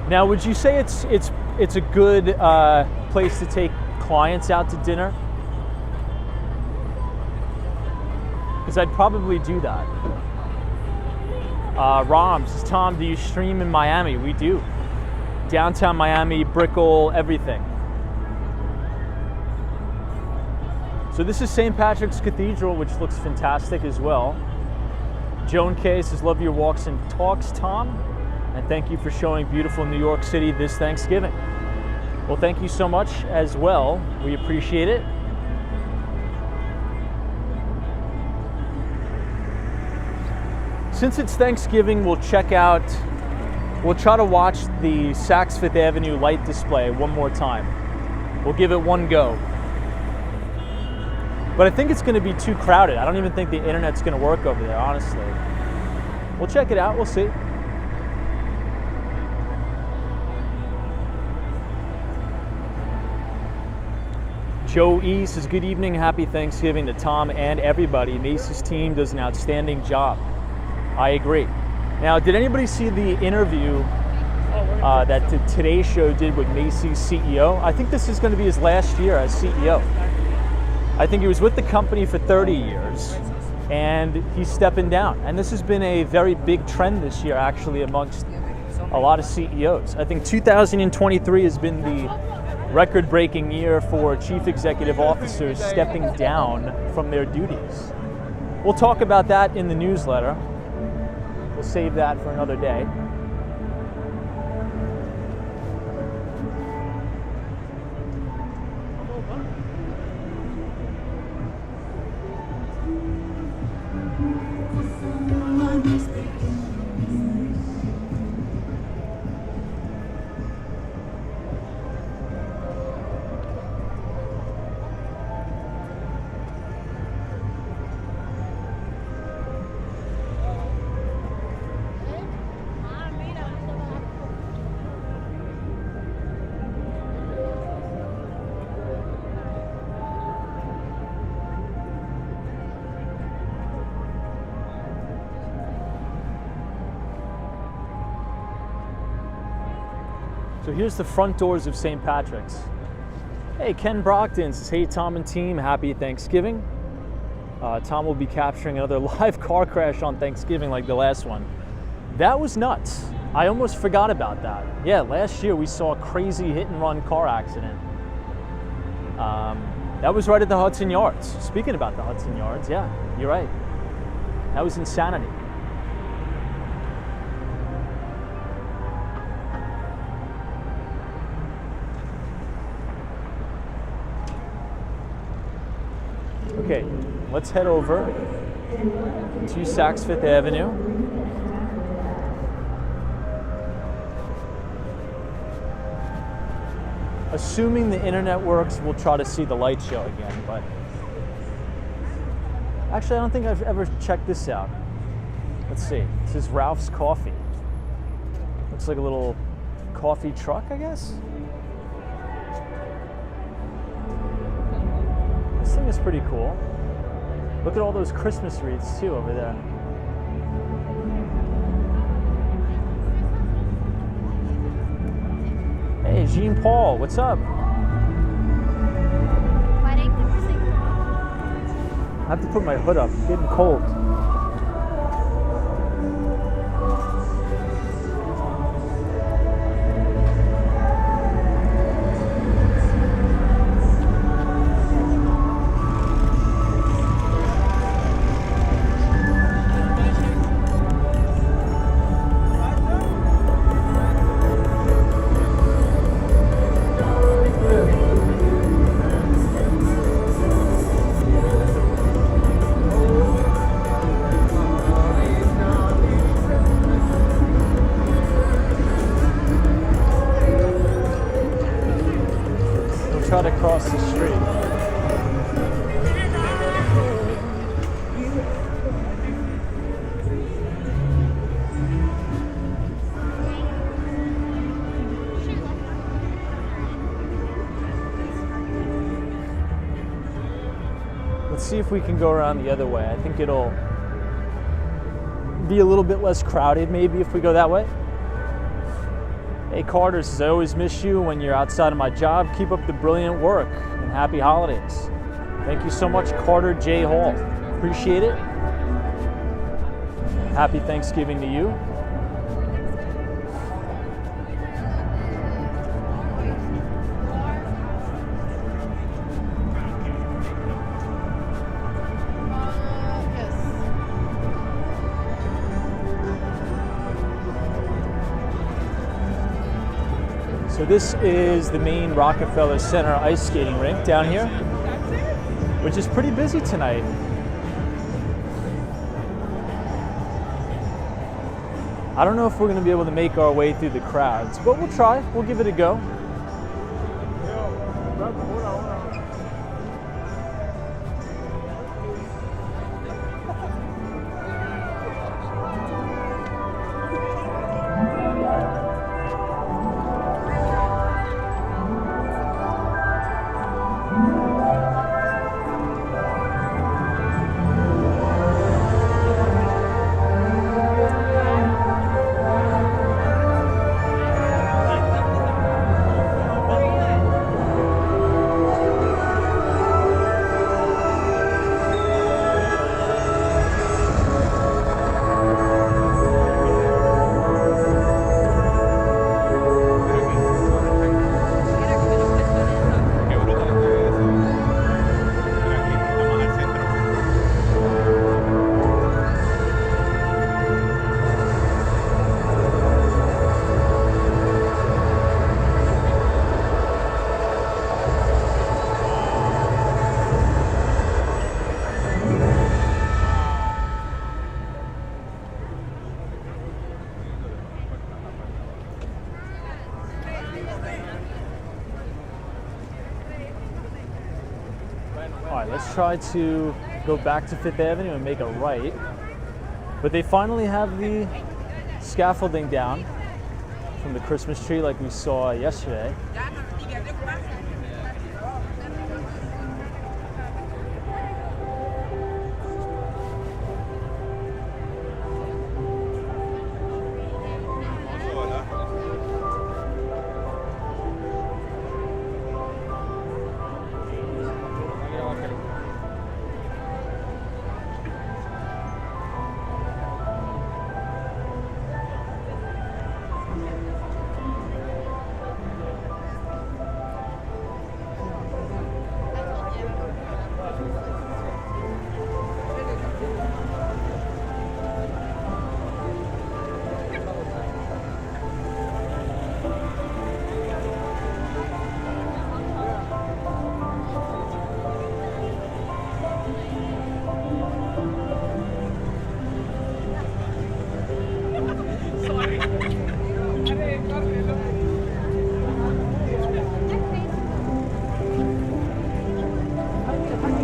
Now, would you say it's a good place to take clients out to dinner? Because I'd probably do that. Rom says, Tom, do you stream in Miami? We do. Downtown Miami, Brickell, everything. So this is St. Patrick's Cathedral, which looks fantastic as well. Joan K says, love your walks and talks, Tom, and thank you for showing beautiful New York City this Thanksgiving. Well, thank you so much as well. We appreciate it. Since it's Thanksgiving, we'll try to watch the Saks Fifth Avenue light display one more time. We'll give it one go. But I think it's going to be too crowded. I don't even think the internet's going to work over there, honestly. We'll check it out. We'll see. Joe E says, good evening. Happy Thanksgiving to Tom and everybody. Macy's team does an outstanding job. I agree. Now, did anybody see the interview that the Today Show did with Macy's CEO? I think this is going to be his last year as CEO. I think he was with the company for 30 years, and he's stepping down. And this has been a very big trend this year, actually, amongst a lot of CEOs. I think 2023 has been the record-breaking year for chief executive officers stepping down from their duties. We'll talk about that in the newsletter. We'll save that for another day. So here's the front doors of St. Patrick's. Hey, Ken Brockton says, hey Tom and team, happy Thanksgiving. Tom will be capturing another live car crash on Thanksgiving like the last one. That was nuts. I almost forgot about that. Yeah, last year we saw a crazy hit and run car accident. That was right at the Hudson Yards. Speaking about the Hudson Yards, yeah, you're right. That was insanity. Okay, let's head over to Saks Fifth Avenue. Assuming the internet works, we'll try to see the light show again, but actually I don't think I've ever checked this out. Let's see, this is Ralph's Coffee. Looks like a little coffee truck, I guess? This thing is pretty cool. Look at all those Christmas wreaths too over there. Hey, Jean Paul, what's up? I have to put my hood up, it's getting cold. Try to cross the street. Let's see if we can go around the other way. I think it'll be a little bit less crowded maybe if we go that way. Hey Carter says, I always miss you when you're outside of my job. Keep up the brilliant work and happy holidays. Thank you so much, Carter J. Hall. Appreciate it. Happy Thanksgiving to you. So this is the main Rockefeller Center ice skating rink down here, which is pretty busy tonight. I don't know if we're going to be able to make our way through the crowds, but we'll try. We'll give it a go. let's try to go back to Fifth Avenue and make a right. But they finally have the scaffolding down from the Christmas tree like we saw yesterday.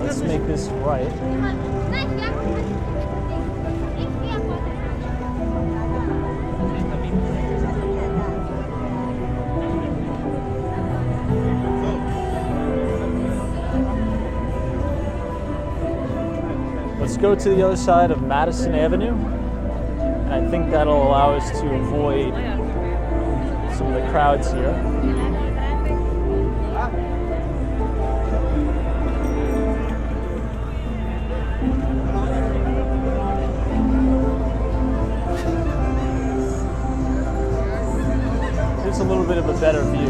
Let's make this right. Let's go to the other side of Madison Avenue, and I think that'll allow us to avoid some of the crowds here. Here's a little bit of a better view.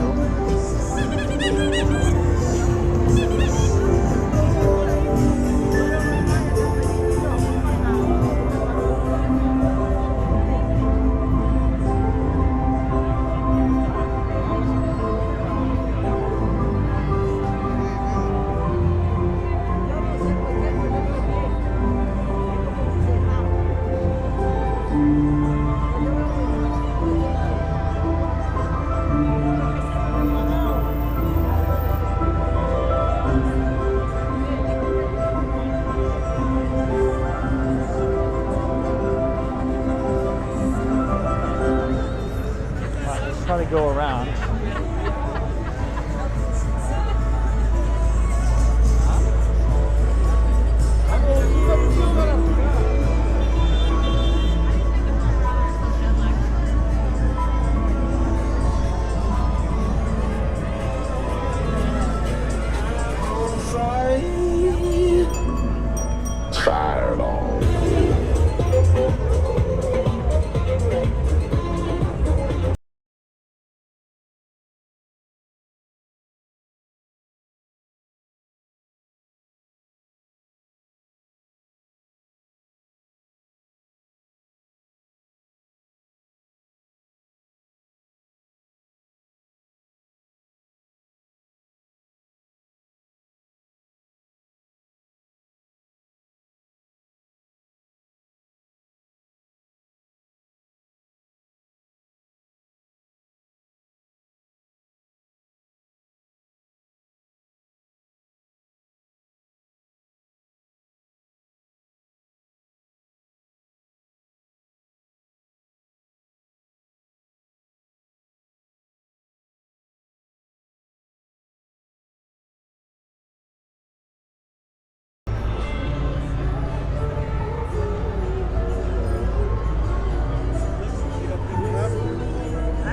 Try to go around.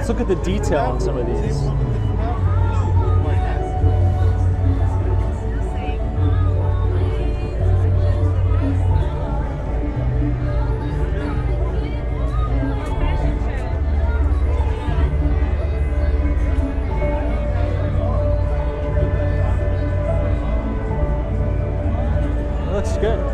Let's look at the detail on some of these. It looks good.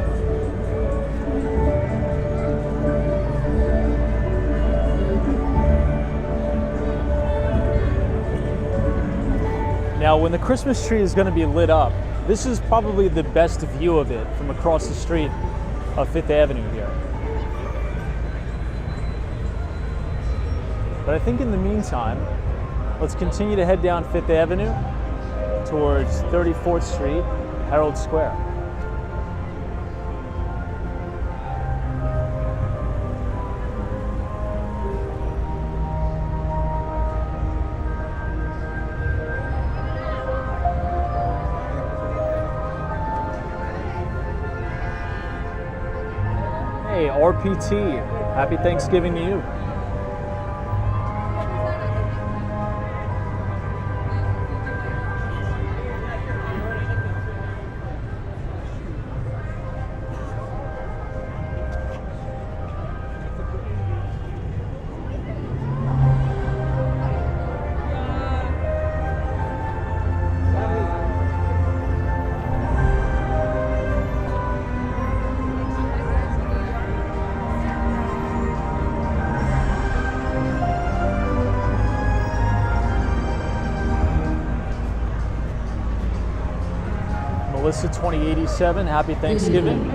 Now, when the Christmas tree is going to be lit up, this is probably the best view of it from across the street of Fifth Avenue here. But I think in the meantime, let's continue to head down Fifth Avenue towards 34th Street, Herald Square. RPT, happy Thanksgiving to you. Melissa 2087, happy Thanksgiving.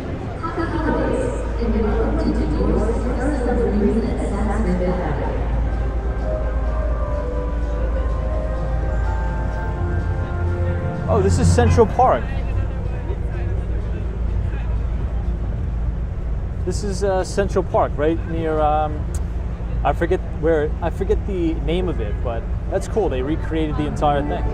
Oh, this is Central Park. This is Central Park, right near, I forget the name of it, but that's cool. They recreated the entire thing.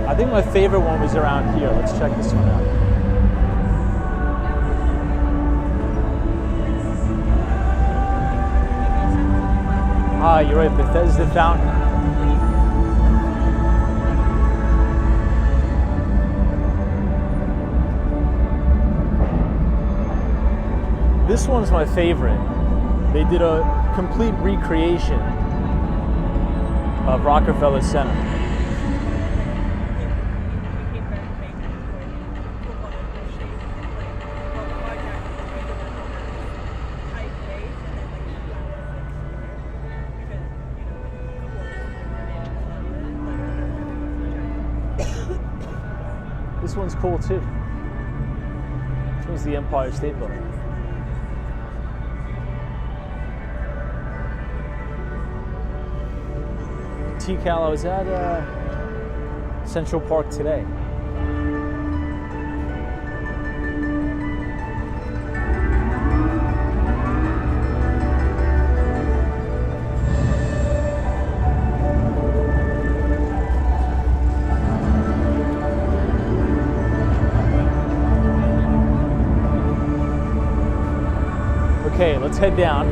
I think my favorite one was around here. Let's check this one out. Ah, you're right, Bethesda Fountain. This one's my favorite. They did a complete recreation of Rockefeller Center. This one's cool too. This one's the Empire State Building. T-Cal, I was at Central Park today. Okay, let's head down.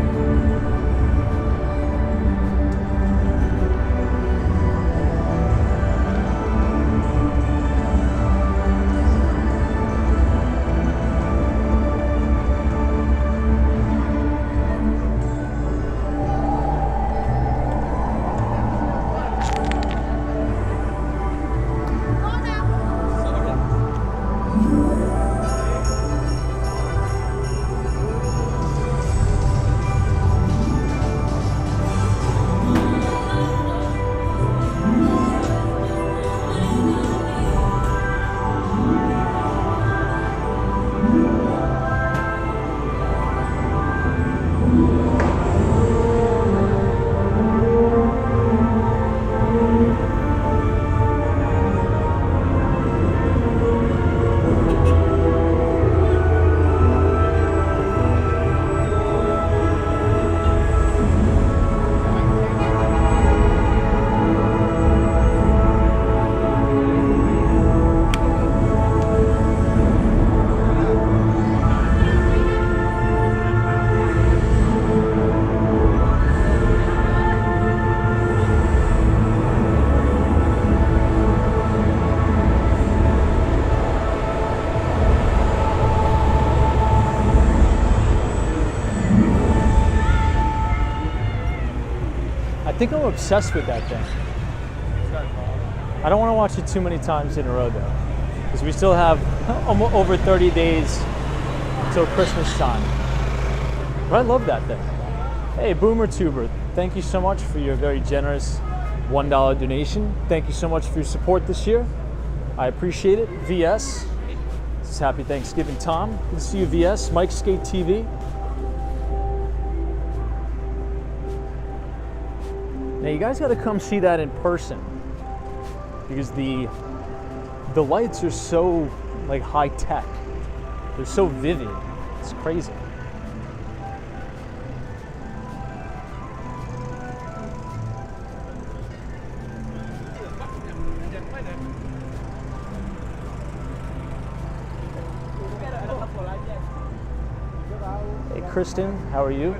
I think I'm obsessed with that thing. I don't want to watch it too many times in a row though, because we still have over 30 days till Christmas time. But I love that thing. Hey, Boomer Tuber, thank you so much for your very generous $1 donation. Thank you so much for your support this year. I appreciate it. VS, this is Happy Thanksgiving, Tom. Good to see you, VS. Mike Skate TV. Now you guys got to come see that in person because the lights are so like high tech. They're so vivid. It's crazy. Hey Kristen, how are you?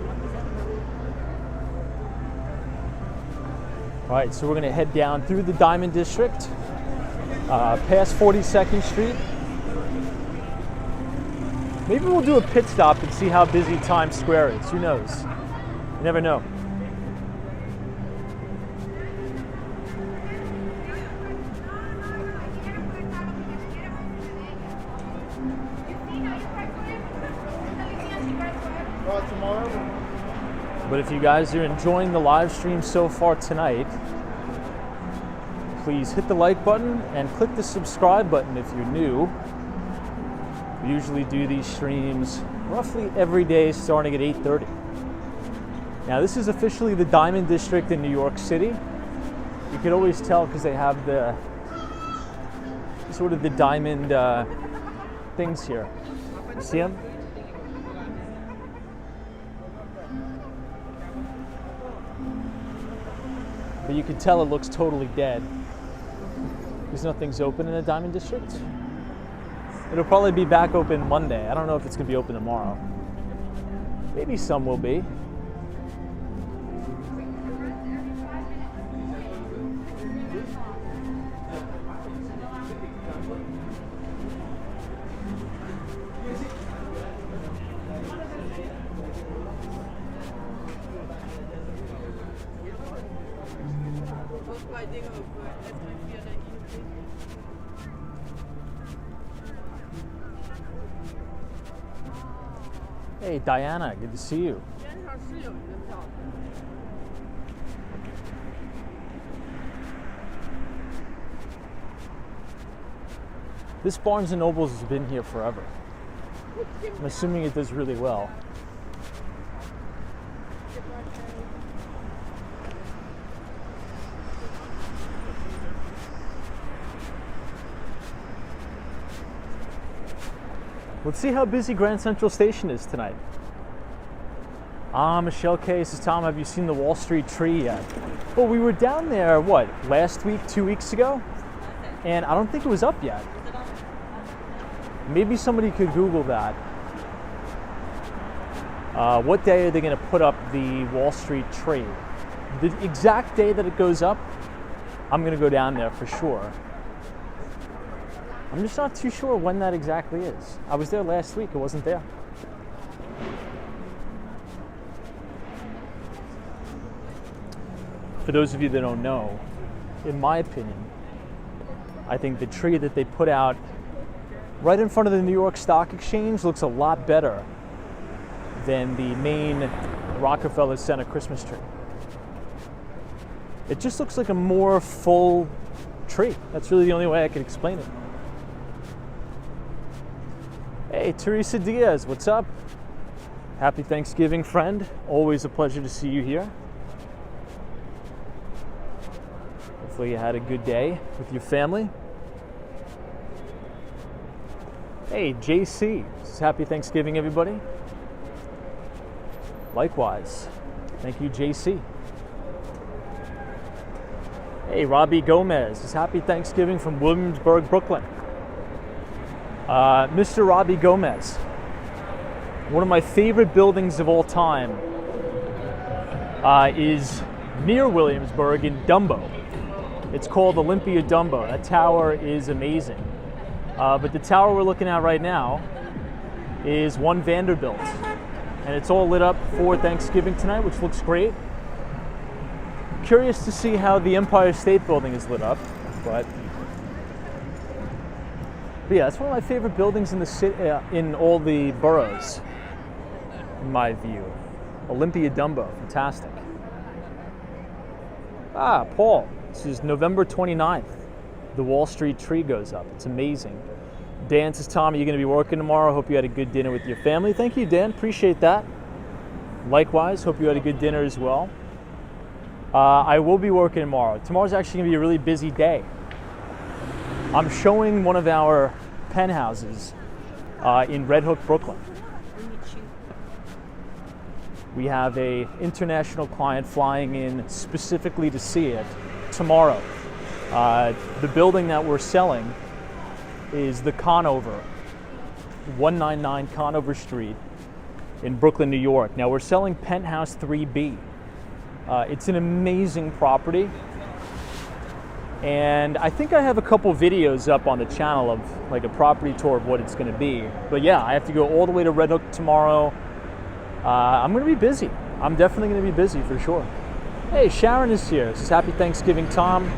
All right, so we're gonna head down through the Diamond District, past 42nd Street. Maybe we'll do a pit stop and see how busy Times Square is. Who knows? You never know. But if you guys are enjoying the live stream so far tonight, please hit the like button and click the subscribe button if you're new. We usually do these streams roughly every day starting at 8:30. Now this is officially the Diamond District in New York City. You can always tell because they have the sort of the diamond things here. You see them? But you can tell it looks totally dead because nothing's open in the Diamond District. It'll probably be back open Monday. I don't know if it's gonna be open tomorrow. Maybe some will be. Hey Diana, good to see you. This Barnes & Noble's has been here forever. I'm assuming it does really well. Let's see how busy Grand Central Station is tonight. Michelle K says, Tom, have you seen the Wall Street tree yet? Well, we were down there, what, last week, 2 weeks ago? And I don't think it was up yet. Maybe somebody could Google that. What day are they going to put up the Wall Street tree? The exact day that it goes up, I'm going to go down there for sure. I'm just not too sure when that exactly is. I was there last week, it wasn't there. For those of you that don't know, in my opinion, I think the tree that they put out right in front of the New York Stock Exchange looks a lot better than the main Rockefeller Center Christmas tree. It just looks like a more full tree. That's really the only way I could explain it. Hey, Teresa Diaz, what's up? Happy Thanksgiving, friend. Always a pleasure to see you here. Hopefully you had a good day with your family. Hey, JC, happy Thanksgiving, everybody. Likewise. Thank you, JC. Hey, Robbie Gomez, happy Thanksgiving from Williamsburg, Brooklyn. Mr. Robbie Gomez, one of my favorite buildings of all time is near Williamsburg in Dumbo. It's called Olympia Dumbo. That tower is amazing. But the tower we're looking at right now is One Vanderbilt. And it's all lit up for Thanksgiving tonight, which looks great. Curious to see how the Empire State Building is lit up, but yeah, it's one of my favorite buildings in the city, in all the boroughs, in my view. Olympia Dumbo, fantastic. Paul, this is November 29th. The Wall Street tree goes up. It's amazing. Dan says, Tom, are you going to be working tomorrow? Hope you had a good dinner with your family. Thank you, Dan. Appreciate that. Likewise, hope you had a good dinner as well. I will be working tomorrow. Tomorrow's actually going to be a really busy day. I'm showing one of our penthouses in Red Hook, Brooklyn. We have a international client flying in specifically to see it tomorrow. The building that we're selling is the Conover, 199 Conover Street in Brooklyn, New York. Now we're selling Penthouse 3B. It's an amazing property. And I think I have a couple videos up on the channel of like a property tour of what it's going to be. But yeah, I have to go all the way to Red Hook tomorrow. I'm going to be busy. I'm definitely going to be busy for sure. Hey, Sharon is here. Says happy Thanksgiving, Tom.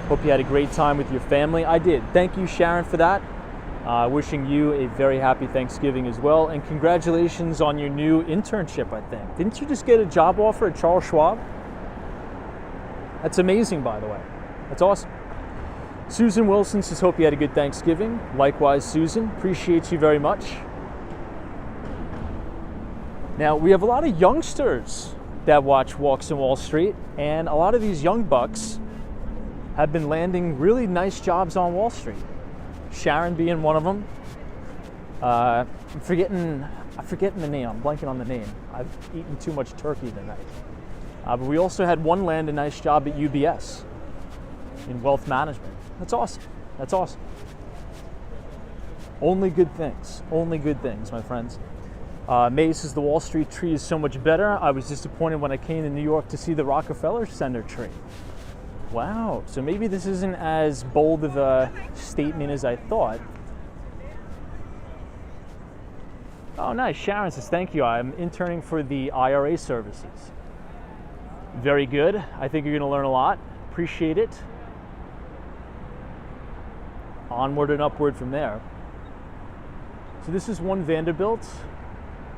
Hope you had a great time with your family. I did. Thank you, Sharon, for that. Wishing you a very happy Thanksgiving as well. And congratulations on your new internship, I think. Didn't you just get a job offer at Charles Schwab? That's amazing, by the way. That's awesome. Susan Wilson says, hope you had a good Thanksgiving. Likewise, Susan. Appreciate you very much. Now, we have a lot of youngsters that watch Walks on Wall Street, and a lot of these young bucks have been landing really nice jobs on Wall Street. Sharon being one of them. I'm forgetting the name. I'm blanking on the name. I've eaten too much turkey tonight. But we also had one land a nice job at UBS in wealth management. That's awesome. That's awesome. Only good things. Only good things, my friends. May says the Wall Street tree is so much better. I was disappointed when I came to New York to see the Rockefeller Center tree. Wow, so maybe this isn't as bold of a statement as I thought. Oh, nice. Sharon says, thank you. I'm interning for the IRA services. Very good. I think you're going to learn a lot. Appreciate it. Onward and upward from there. So this is One Vanderbilt.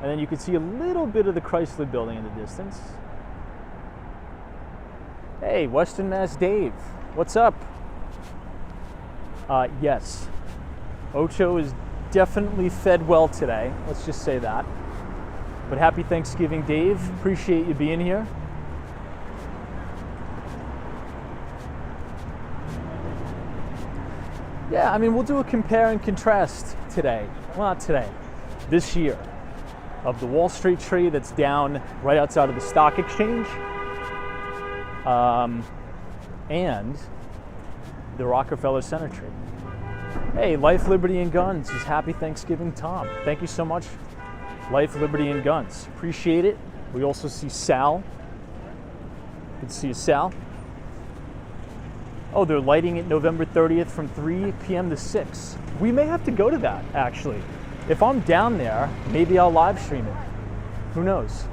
And then you can see a little bit of the Chrysler building in the distance. Hey, Western Mass Dave, what's up? Yes, Ocho is definitely fed well today. Let's just say that. But happy Thanksgiving, Dave. Appreciate you being here. Yeah, I mean, we'll do a compare and contrast today. Well, not today, this year, of the Wall Street tree that's down right outside of the stock exchange, and the Rockefeller Center tree. Hey, Life, Liberty, and Guns is happy Thanksgiving, Tom. Thank you so much, Life, Liberty, and Guns. Appreciate it. We also see Sal. Good to see you, Sal. Oh, they're lighting it November 30th from 3 p.m. to 6. We may have to go to that, actually. If I'm down there, maybe I'll live stream it. Who knows?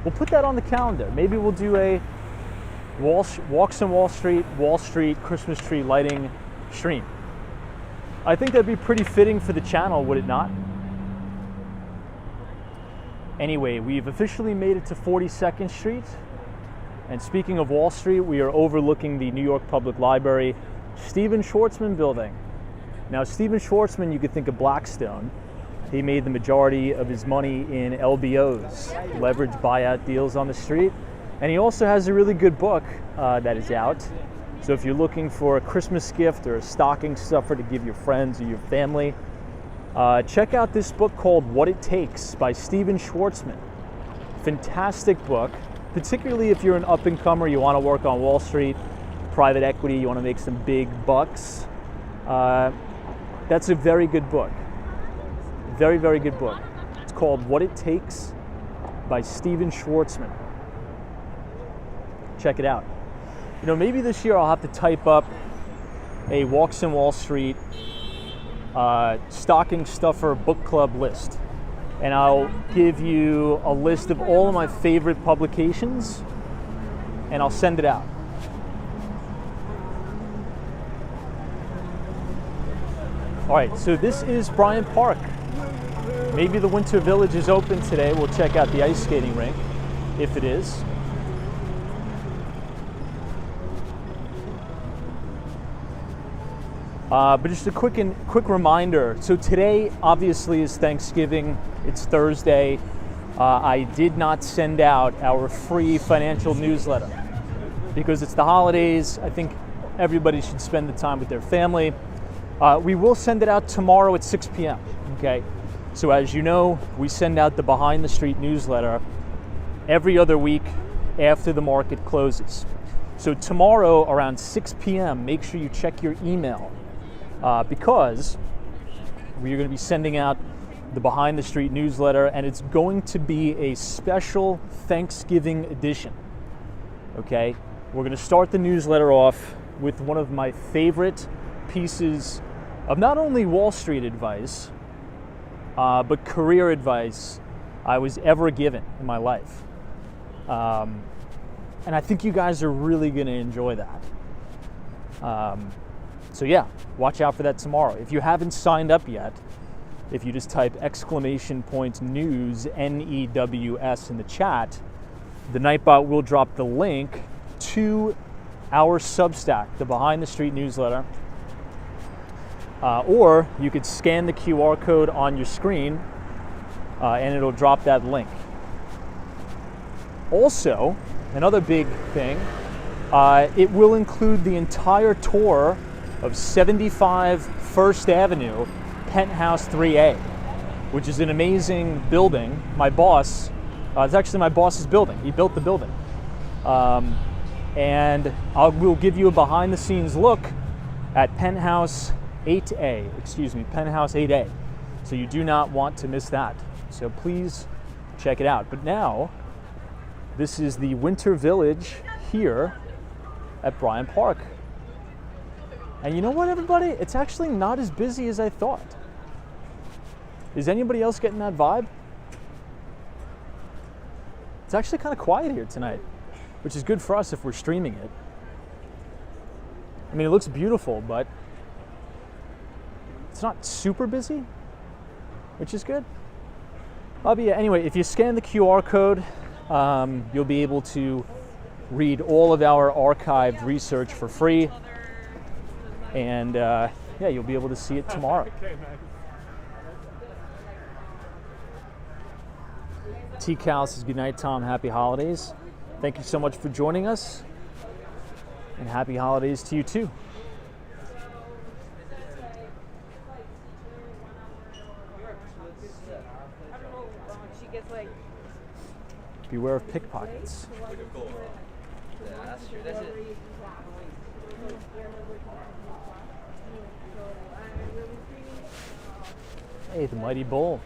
We'll put that on the calendar. Maybe we'll do a Walks on Wall Street Christmas tree lighting stream. I think that'd be pretty fitting for the channel, would it not? Anyway, we've officially made it to 42nd Street. And speaking of Wall Street, we are overlooking the New York Public Library Stephen Schwarzman building. Now, Stephen Schwarzman, you could think of Blackstone. He made the majority of his money in LBOs, leveraged buyout deals on the street. And he also has a really good book that is out. So if you're looking for a Christmas gift or a stocking stuffer to give your friends or your family, check out this book called What It Takes by Stephen Schwarzman. Fantastic book, particularly if you're an up-and-comer, you want to work on Wall Street, private equity, you want to make some big bucks. That's a very good book. Very, very good book. It's called What It Takes by Stephen Schwarzman. Check it out. You know, maybe this year I'll have to type up a Walks on Wall Street stocking stuffer book club list. And I'll give you a list of all of my favorite publications, and I'll send it out. All right, so this is Bryant Park. Maybe the Winter Village is open today. We'll check out the ice skating rink, if it is. But just a quick reminder. So today, obviously, is Thanksgiving. It's Thursday. I did not send out our free financial newsletter. because it's the holidays. I think everybody should spend the time with their family. We will send it out tomorrow at 6 p.m. Okay, so as you know, we send out the Behind the Street newsletter every other week after the market closes. So tomorrow around 6 p.m., make sure you check your email because we're going to be sending out the Behind the Street newsletter, and it's going to be a special Thanksgiving edition. Okay, we're going to start the newsletter off with one of my favorite pieces of not only Wall Street advice, but career advice I was ever given in my life. And I think you guys are really going to enjoy that. So yeah, watch out for that tomorrow. If you haven't signed up yet, if you just type !news, NEWS in the chat, the Nightbot will drop the link to our Substack, the Behind the Street newsletter. Or you could scan the QR code on your screen and it'll drop that link. Also, another big thing, it will include the entire tour of 75 First Avenue, Penthouse 3A, which is an amazing building. My boss, it's actually my boss's building. He built the building. And we'll give you a behind the scenes look at Penthouse 8A. So you do not want to miss that. So please check it out. But now, this is the Winter Village here at Bryant Park. And you know what, everybody? It's actually not as busy as I thought. Is anybody else getting that vibe? It's actually kind of quiet here tonight, which is good for us if we're streaming it. I mean, it looks beautiful, but it's not super busy, which is good. But yeah, anyway, if you scan the QR code, you'll be able to read all of our archived research for free. And yeah, you'll be able to see it tomorrow. T-Cal says, good night, Tom. Happy holidays. Thank you so much for joining us. And happy holidays to you too. Beware of pickpockets. Hey, the Mighty Bull.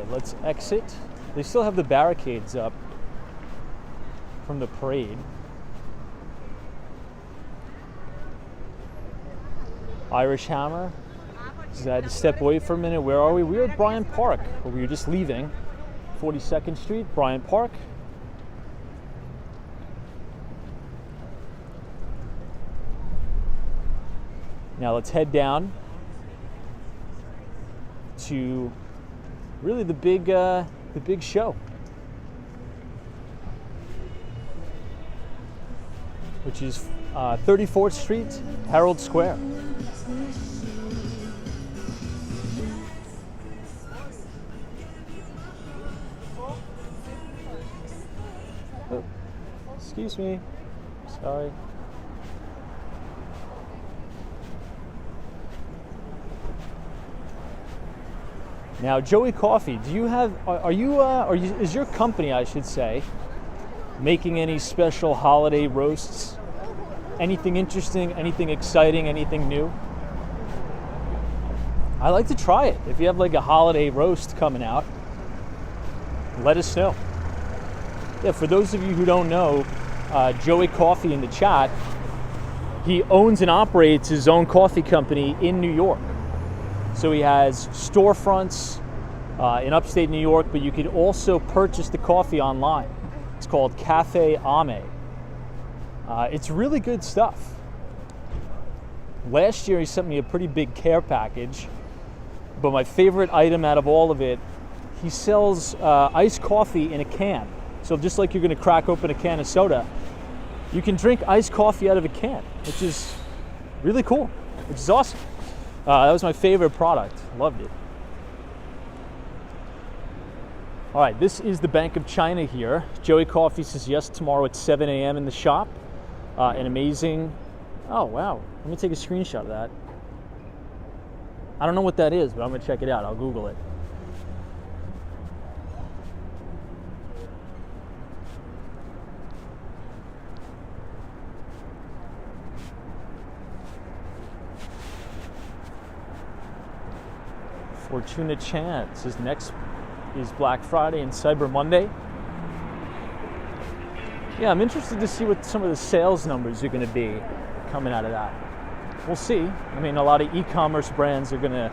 right, let's exit. They still have the barricades up from the parade. Irish Hammer. So I had to step away for a minute. Where are we? We're at Bryant Park, where we were just leaving. 42nd Street, Bryant Park. Now let's head down to really the big show, which is 34th Street, Herald Square. Oh, excuse me, sorry. Now, Joey Coffee, do you have? Is your company, I should say, making any special holiday roasts? Anything interesting? Anything exciting? Anything new? I like to try it. If you have like a holiday roast coming out, let us know. Yeah, for those of you who don't know, Joey Coffee in the chat, he owns and operates his own coffee company in New York. So he has storefronts in upstate New York, but you could also purchase the coffee online. It's called Cafe Ame. It's really good stuff. Last year he sent me a pretty big care package, but my favorite item out of all of it, he sells iced coffee in a can. So just like you're going to crack open a can of soda, you can drink iced coffee out of a can, which is really cool, which is awesome. That was my favorite product. Loved it. All right, this is the Bank of China here. Joey Coffee says yes tomorrow at 7 a.m. in the shop. An amazing, oh wow, let me take a screenshot of that. I don't know what that is, but I'm gonna check it out. I'll Google it. Fortuna Chan says next is Black Friday and Cyber Monday. Yeah, I'm interested to see what some of the sales numbers are going to be coming out of that. We'll see. I mean, a lot of e-commerce brands are going to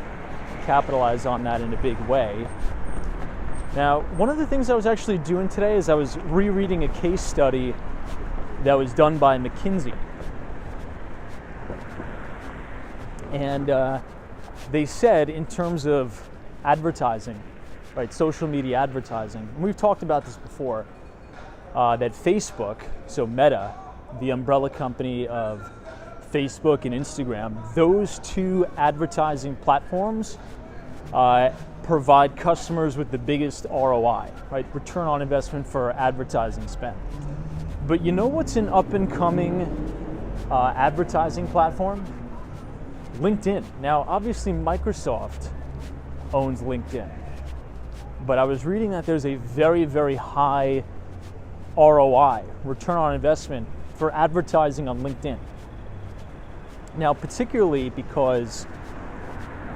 capitalize on that in a big way. Now, one of the things I was actually doing today is I was rereading a case study that was done by McKinsey. And they said in terms of advertising, right, social media advertising, and we've talked about this before, that Facebook, so Meta, the umbrella company of Facebook and Instagram, those two advertising platforms provide customers with the biggest ROI, right, return on investment for advertising spend. But you know what's an up and coming advertising platform? LinkedIn. Now, obviously Microsoft owns LinkedIn, but I was reading that there's a very, very high ROI, return on investment, for advertising on LinkedIn. Now, particularly because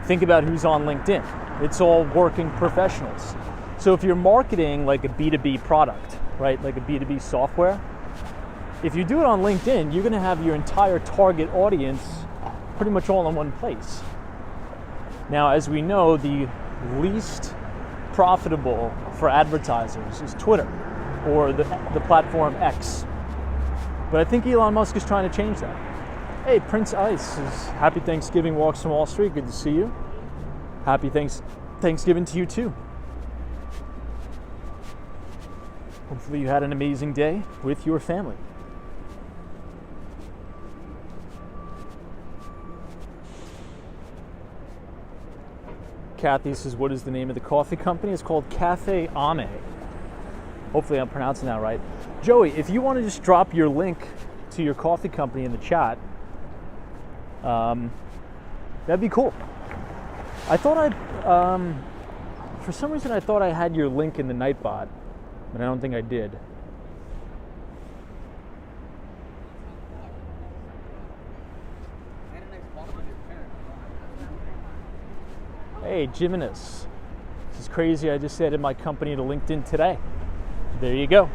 think about who's on LinkedIn. It's all working professionals. So if you're marketing like a B2B product, right, like a B2B software, if you do it on LinkedIn, you're going to have your entire target audience pretty much all in one place. Now, as we know, the least profitable for advertisers is Twitter, or the platform X. But I think Elon Musk is trying to change that. Hey, Prince Ice says, happy Thanksgiving, Walks from Wall Street. Good to see you. Happy Thanksgiving to you too. Hopefully you had an amazing day with your family. Kathy says, what is the name of the coffee company? It's called Cafe Ame. Hopefully I'm pronouncing that right. Joey, if you want to just drop your link to your coffee company in the chat, that'd be cool. I thought for some reason I thought I had your link in the Nightbot, but I don't think I did. Hey, Jimenez. This is crazy. I just added my company to LinkedIn today. There you go.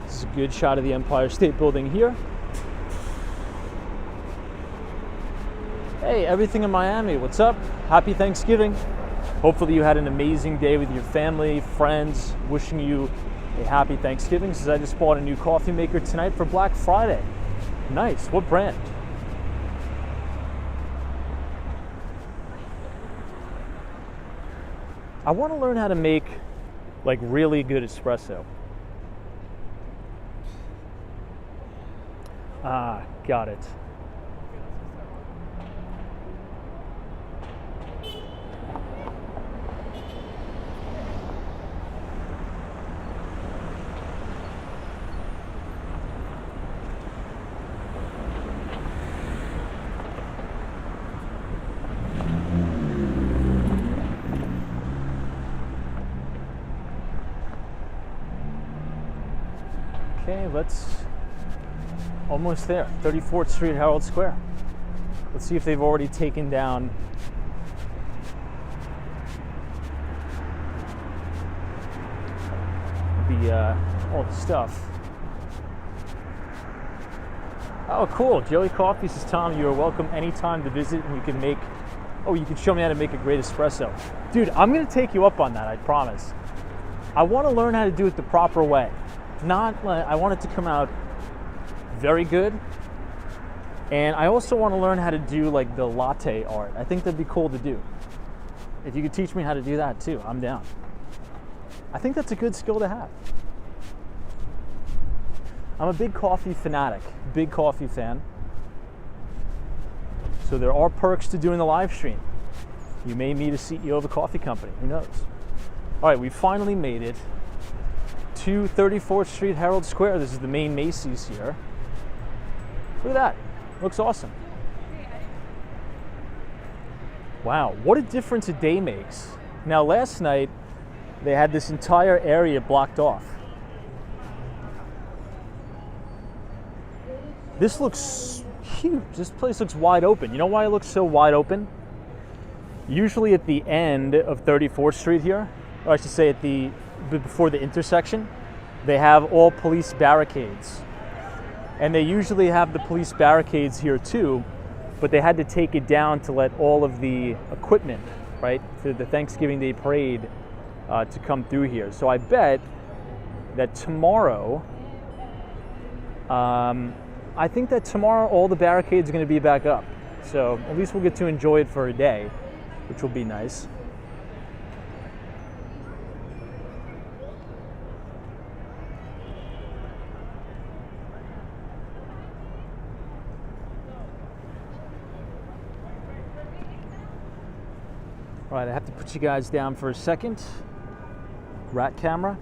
This is a good shot of the Empire State Building here. Hey, everything in Miami, what's up? Happy Thanksgiving. Hopefully you had an amazing day with your family, friends. Wishing you a happy Thanksgiving, since I just bought a new coffee maker tonight for Black Friday. Nice, what brand? I want to learn how to make like really good espresso. Ah, got it. Okay, almost there. 34th Street, Herald Square. Let's see if they've already taken down all the stuff. Oh, cool. Joey Coffee says, Tom, you are welcome anytime to visit, and you can show me how to make a great espresso. Dude, I'm going to take you up on that, I promise. I want to learn how to do it the proper way. I want it to come out very good, and I also want to learn how to do like the latte art. I think that'd be cool to do. If you could teach me how to do that too, I'm down. I think that's a good skill to have. I'm a big coffee fanatic, big coffee fan. So there are perks to doing the live stream. You may meet a CEO of a coffee company, who knows? All right, we finally made it to 34th Street, Herald Square. This is the main Macy's here. Look at that, looks awesome. Wow, what a difference a day makes. Now last night, they had this entire area blocked off. This looks huge, this place looks wide open. You know why it looks so wide open? Usually at the end of 34th Street here, or I should say before the intersection, they have all police barricades. And they usually have the police barricades here too, but they had to take it down to let all of the equipment, right, for the Thanksgiving Day parade to come through here. So I bet that tomorrow, I think that tomorrow all the barricades are going to be back up. So at least we'll get to enjoy it for a day, which will be nice. All right, I have to put you guys down for a second. Rat camera.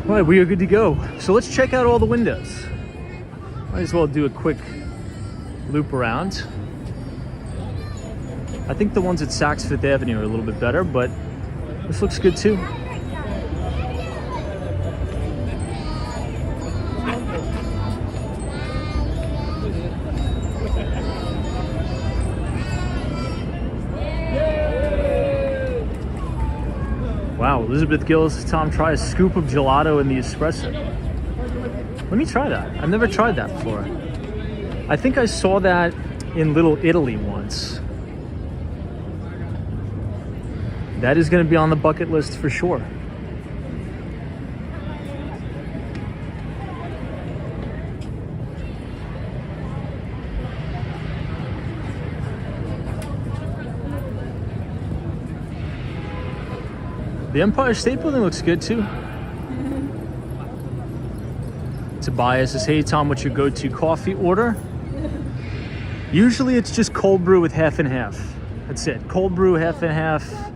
All right, we are good to go. So let's check out all the windows. Might as well do a quick loop around. I think the ones at Saks Fifth Avenue are a little bit better, but this looks good too. Wow, Elizabeth Gill says, Tom, try a scoop of gelato in the espresso. Let me try that. I've never tried that before. I think I saw that in Little Italy once. That is going to be on the bucket list for sure. The Empire State Building looks good too. Tobias says, hey Tom, what's your go-to coffee order? Usually it's just cold brew with half and half. That's it. Cold brew, half and half.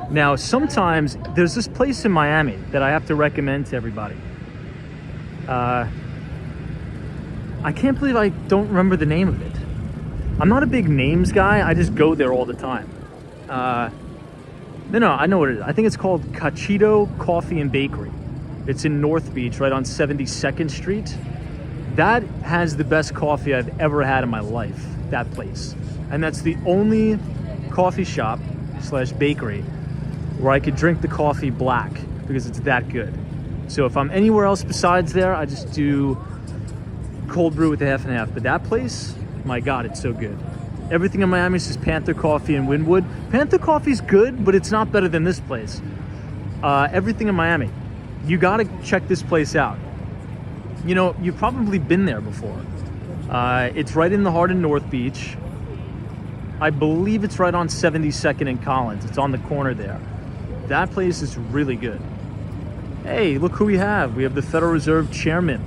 Now, sometimes there's this place in Miami that I have to recommend to everybody. I can't believe I don't remember the name of it. I'm not a big names guy. I just go there all the time. No, I know what it is. I think it's called Cachito Coffee and Bakery. It's in North Beach, right on 72nd Street. That has the best coffee I've ever had in my life, that place. And that's the only coffee shop / bakery where I could drink the coffee black because it's that good. So if I'm anywhere else besides there, I just do cold brew with the half and half. But that place, my God, it's so good. Everything in Miami says Panther Coffee and Wynwood. Panther Coffee's good, but it's not better than this place. Everything in Miami. You gotta check this place out. You know, you've probably been there before. It's right in the heart of North Beach. I believe it's right on 72nd and Collins. It's on the corner there. That place is really good. Hey, look who we have. We have the Federal Reserve Chairman,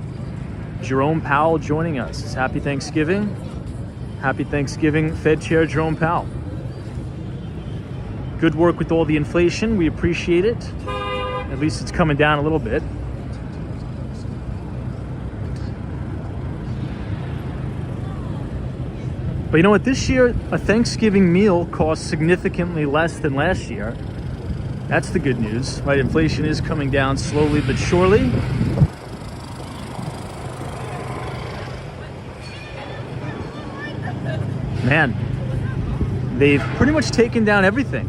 Jerome Powell, joining us. Happy Thanksgiving. Happy Thanksgiving, Fed Chair Jerome Powell. Good work with all the inflation. We appreciate it. At least it's coming down a little bit. But you know what? This year, a Thanksgiving meal costs significantly less than last year. That's the good news, right? Inflation is coming down slowly but surely. Man, they've pretty much taken down everything.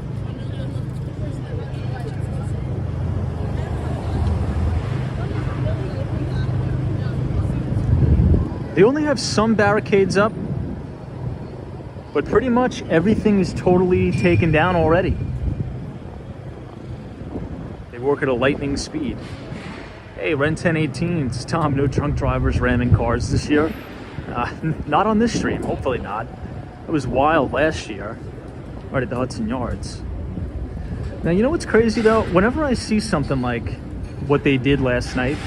They only have some barricades up, but pretty much everything is totally taken down already. They work at a lightning speed. Hey, Ren 1018, it's Tom, no drunk drivers ramming cars this year. Not on this stream, hopefully not. It was wild last year, right at the Hudson Yards. Now, you know what's crazy though? Whenever I see something like what they did last night,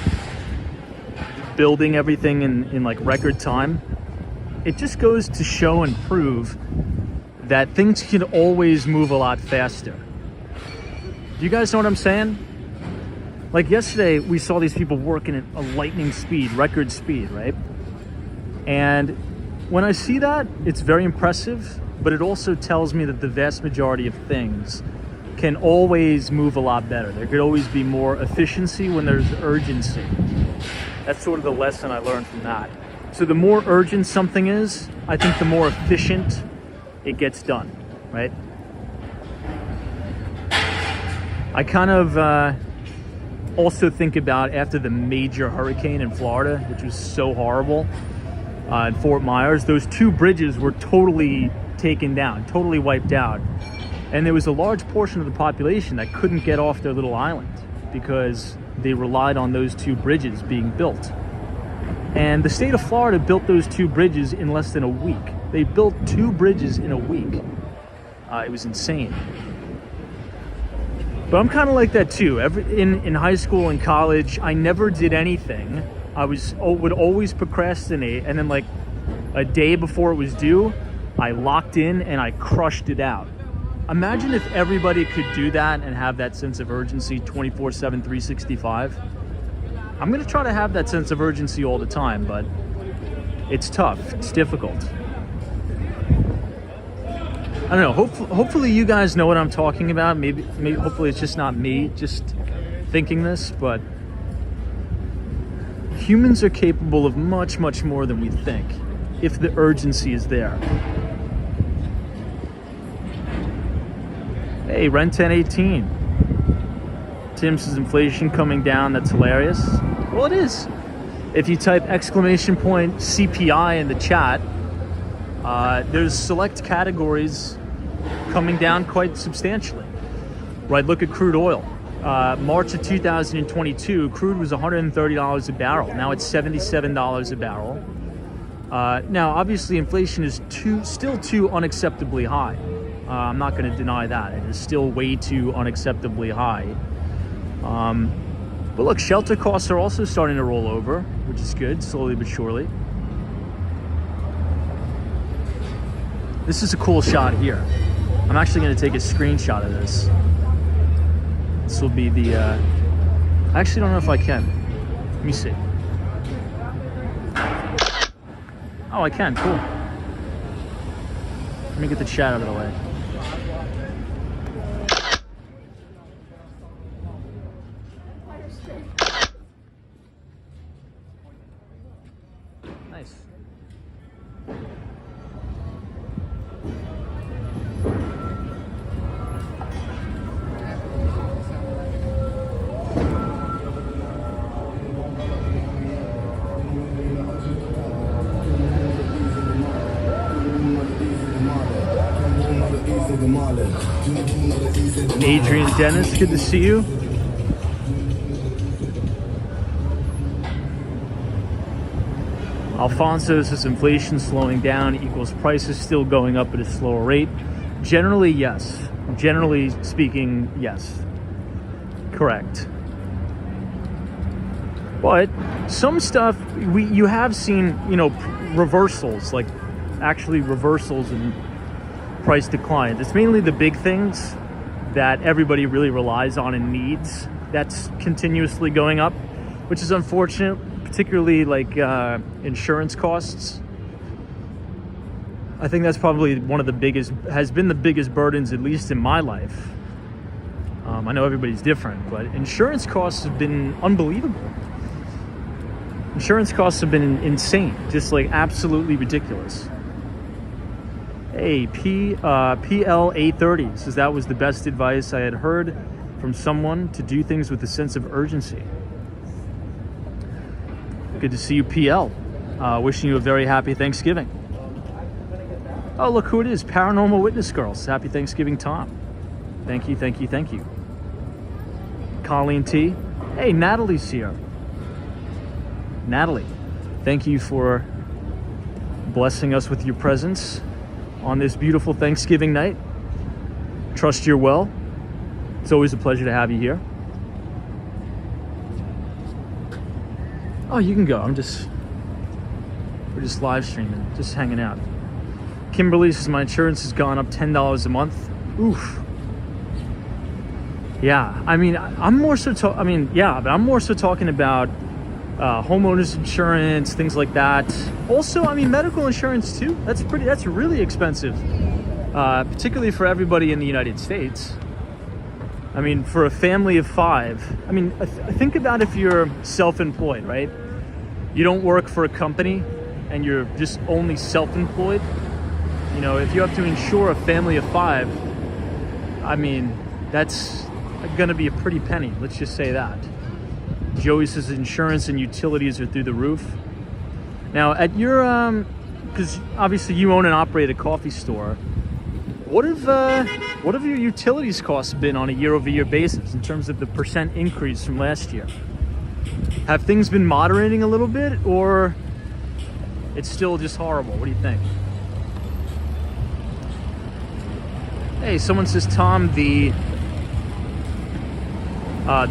building everything in like record time, it just goes to show and prove that things can always move a lot faster. Do you guys know what I'm saying? Like yesterday, we saw these people working at a lightning speed, record speed, right? And when I see that, it's very impressive, but it also tells me that the vast majority of things can always move a lot better. There could always be more efficiency when there's urgency. That's sort of the lesson I learned from that. So the more urgent something is, I think the more efficient it gets done, right? I kind of also think about after the major hurricane in Florida, which was so horrible, in Fort Myers, those two bridges were totally taken down, totally wiped out. And there was a large portion of the population that couldn't get off their little island because they relied on those two bridges being built. And the state of Florida built those two bridges in less than a week. They built two bridges in a week. It was insane. But I'm kind of like that too. In high school and college, I never did anything. I would always procrastinate, and then like a day before it was due, I locked in and I crushed it out. Imagine if everybody could do that and have that sense of urgency 24/7, 365. I'm gonna try to have that sense of urgency all the time, but it's tough, it's difficult. I don't know, hopefully you guys know what I'm talking about. Maybe hopefully it's just not me just thinking this, but humans are capable of much, much more than we think if the urgency is there. Hey, Ren 1018. Tim says inflation coming down. That's hilarious. Well, it is. If you type !CPI in the chat, there's select categories coming down quite substantially. right? Look at crude oil. March of 2022, crude was $130 a barrel. Now it's $77 a barrel. Now, obviously, inflation is still too unacceptably high. I'm not going to deny that. It is still way too unacceptably high. But look, shelter costs are also starting to roll over, which is good, slowly but surely. This is a cool shot here. I'm actually going to take a screenshot of this. This will be the, I actually don't know if I can. Let me see. Oh, I can, cool. Let me get the chat out of the way. Nice. Adrian Dennis, good to see you. Alfonso says inflation slowing down equals prices still going up at a slower rate. Generally, yes. Generally speaking, yes. Correct. But some stuff you have seen, reversals, like actually reversals in price declines. It's mainly the big things that everybody really relies on and needs that's continuously going up, which is unfortunate, particularly like insurance costs. I think that's probably has been the biggest burdens, at least in my life. I know everybody's different, but insurance costs have been unbelievable. Insurance costs have been insane, just like absolutely ridiculous. Hey, PL830 says that was the best advice I had heard from someone, to do things with a sense of urgency. Good to see you, PL. Wishing you a very happy Thanksgiving. Oh, look who it is. Paranormal Witness Girls. Happy Thanksgiving, Tom. Thank you, thank you, thank you. Colleen T. Hey, Natalie's here. Natalie, thank you for blessing us with your presence on this beautiful Thanksgiving night. Trust you're well. It's always a pleasure to have you here. Oh, you can go. We're just live streaming, just hanging out. Kimberly says my insurance has gone up $10 a month. Oof. Yeah, I mean, I'm more so but I'm more so talking about homeowners insurance, things like that. Also, I mean, medical insurance too. That's really expensive, particularly for everybody in the United States. I mean, for a family of 5, I mean, think about if you're self-employed, right? You don't work for a company and you're just only self-employed. If you have to insure a family of 5, I mean, that's gonna be a pretty penny. Let's just say that. Joey says insurance and utilities are through the roof. Now, at your, because obviously you own and operate a coffee store, what have your utilities costs been on a year-over-year basis in terms of the % increase from last year? Have things been moderating a little bit, or it's still just horrible? What do you think? Hey, someone says, Tom, the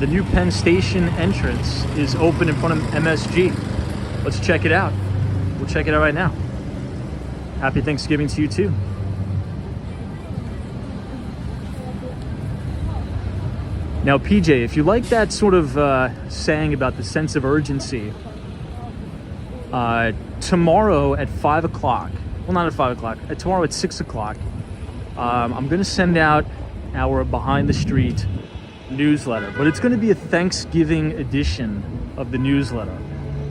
new Penn Station entrance is open in front of MSG. Let's check it out. We'll check it out right now. Happy Thanksgiving to you too. Now, PJ, if you like that sort of saying about the sense of urgency, tomorrow at 5 o'clock, well, not at 5 o'clock, tomorrow at 6 o'clock, I'm going to send out our Behind the Street newsletter, but it's going to be a Thanksgiving edition of the newsletter.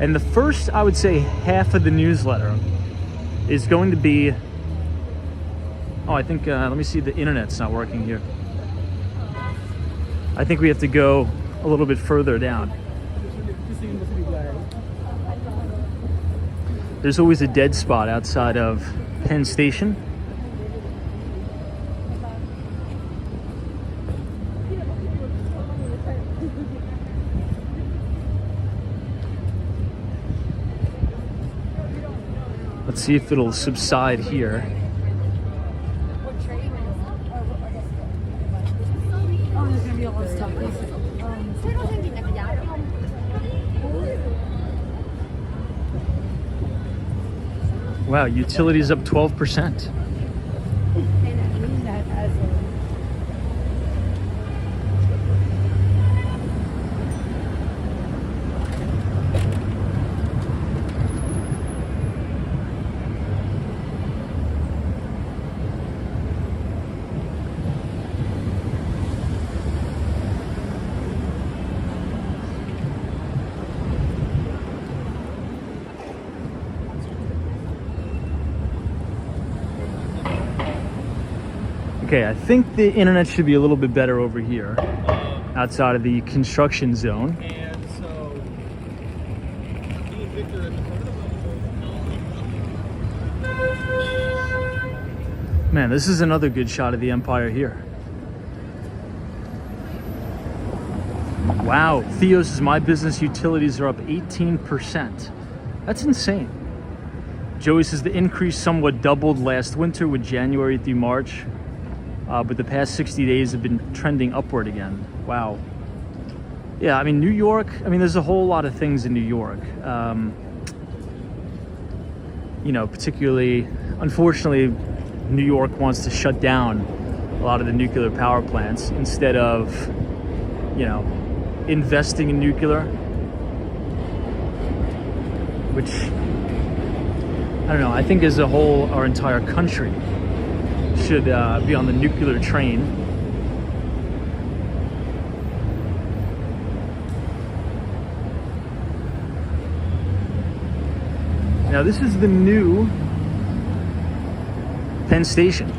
And the first, I would say, half of the newsletter is going to be, I think, let me see, the internet's not working here. I think we have to go a little bit further down. There's always a dead spot outside of Penn Station. Let's see if it'll subside here. Oh, there's gonna be a lot of stuff. Wow, utilities up 12%. Okay, I think the internet should be a little bit better over here, outside of the construction zone. And so, me and Victor at the front of them. Man, this is another good shot of the Empire here. Wow, Theos' My Business utilities are up 18%. That's insane. Joey says the increase somewhat doubled last winter with January through March. But the past 60 days have been trending upward again. Wow. Yeah, I mean, New York, I mean, there's a whole lot of things in New York. You know, particularly, unfortunately, New York wants to shut down a lot of the nuclear power plants instead of, you know, investing in nuclear, which, I don't know, I think as a whole, our entire country should be on the nuclear train. Now this is the new Penn Station.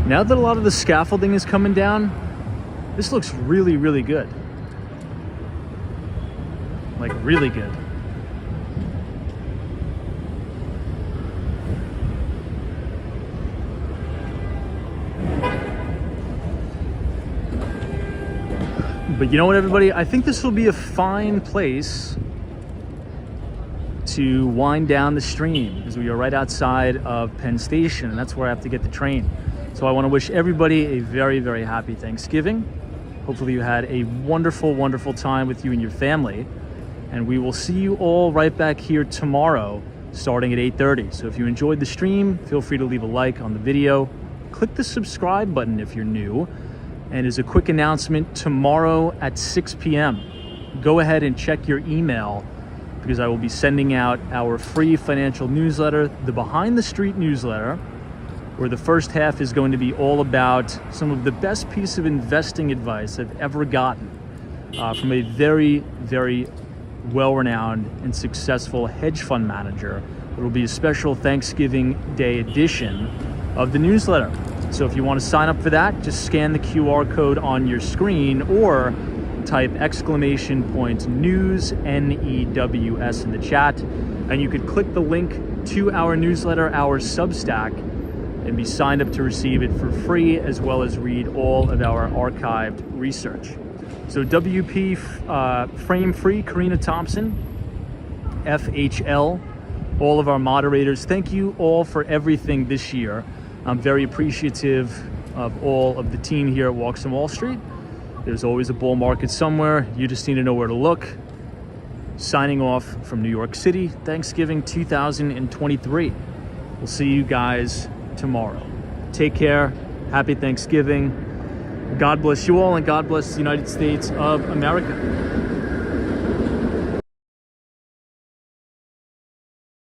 Now that a lot of the scaffolding is coming down, this looks really, really good. Like, really good. But you know what, everybody? I think this will be a fine place to wind down the stream, because we are right outside of Penn Station, and that's where I have to get the train. So I want to wish everybody a very, very happy Thanksgiving. Hopefully you had a wonderful, wonderful time with you and your family. And we will see you all right back here tomorrow, starting at 8:30. So if you enjoyed the stream, feel free to leave a like on the video. Click the subscribe button if you're new. And as a quick announcement, tomorrow at 6 p.m., go ahead and check your email, because I will be sending out our free financial newsletter, the Behind the Street newsletter, where the first half is going to be all about some of the best piece of investing advice I've ever gotten from a very, very well-renowned and successful hedge fund manager. There will be a special Thanksgiving Day edition of the newsletter. So if you want to sign up for that, just scan the QR code on your screen or type !news, N-E-W-S in the chat, and you could click the link to our newsletter, our Substack, and be signed up to receive it for free, as well as read all of our archived research. So WP Frame Free, Karina Thompson, FHL, all of our moderators, thank you all for everything this year. I'm very appreciative of all of the team here at Walks on Wall Street. There's always a bull market somewhere. You just need to know where to look. Signing off from New York City, Thanksgiving 2023. We'll see you guys tomorrow. Take care. Happy Thanksgiving. God bless you all, and God bless the United States of America.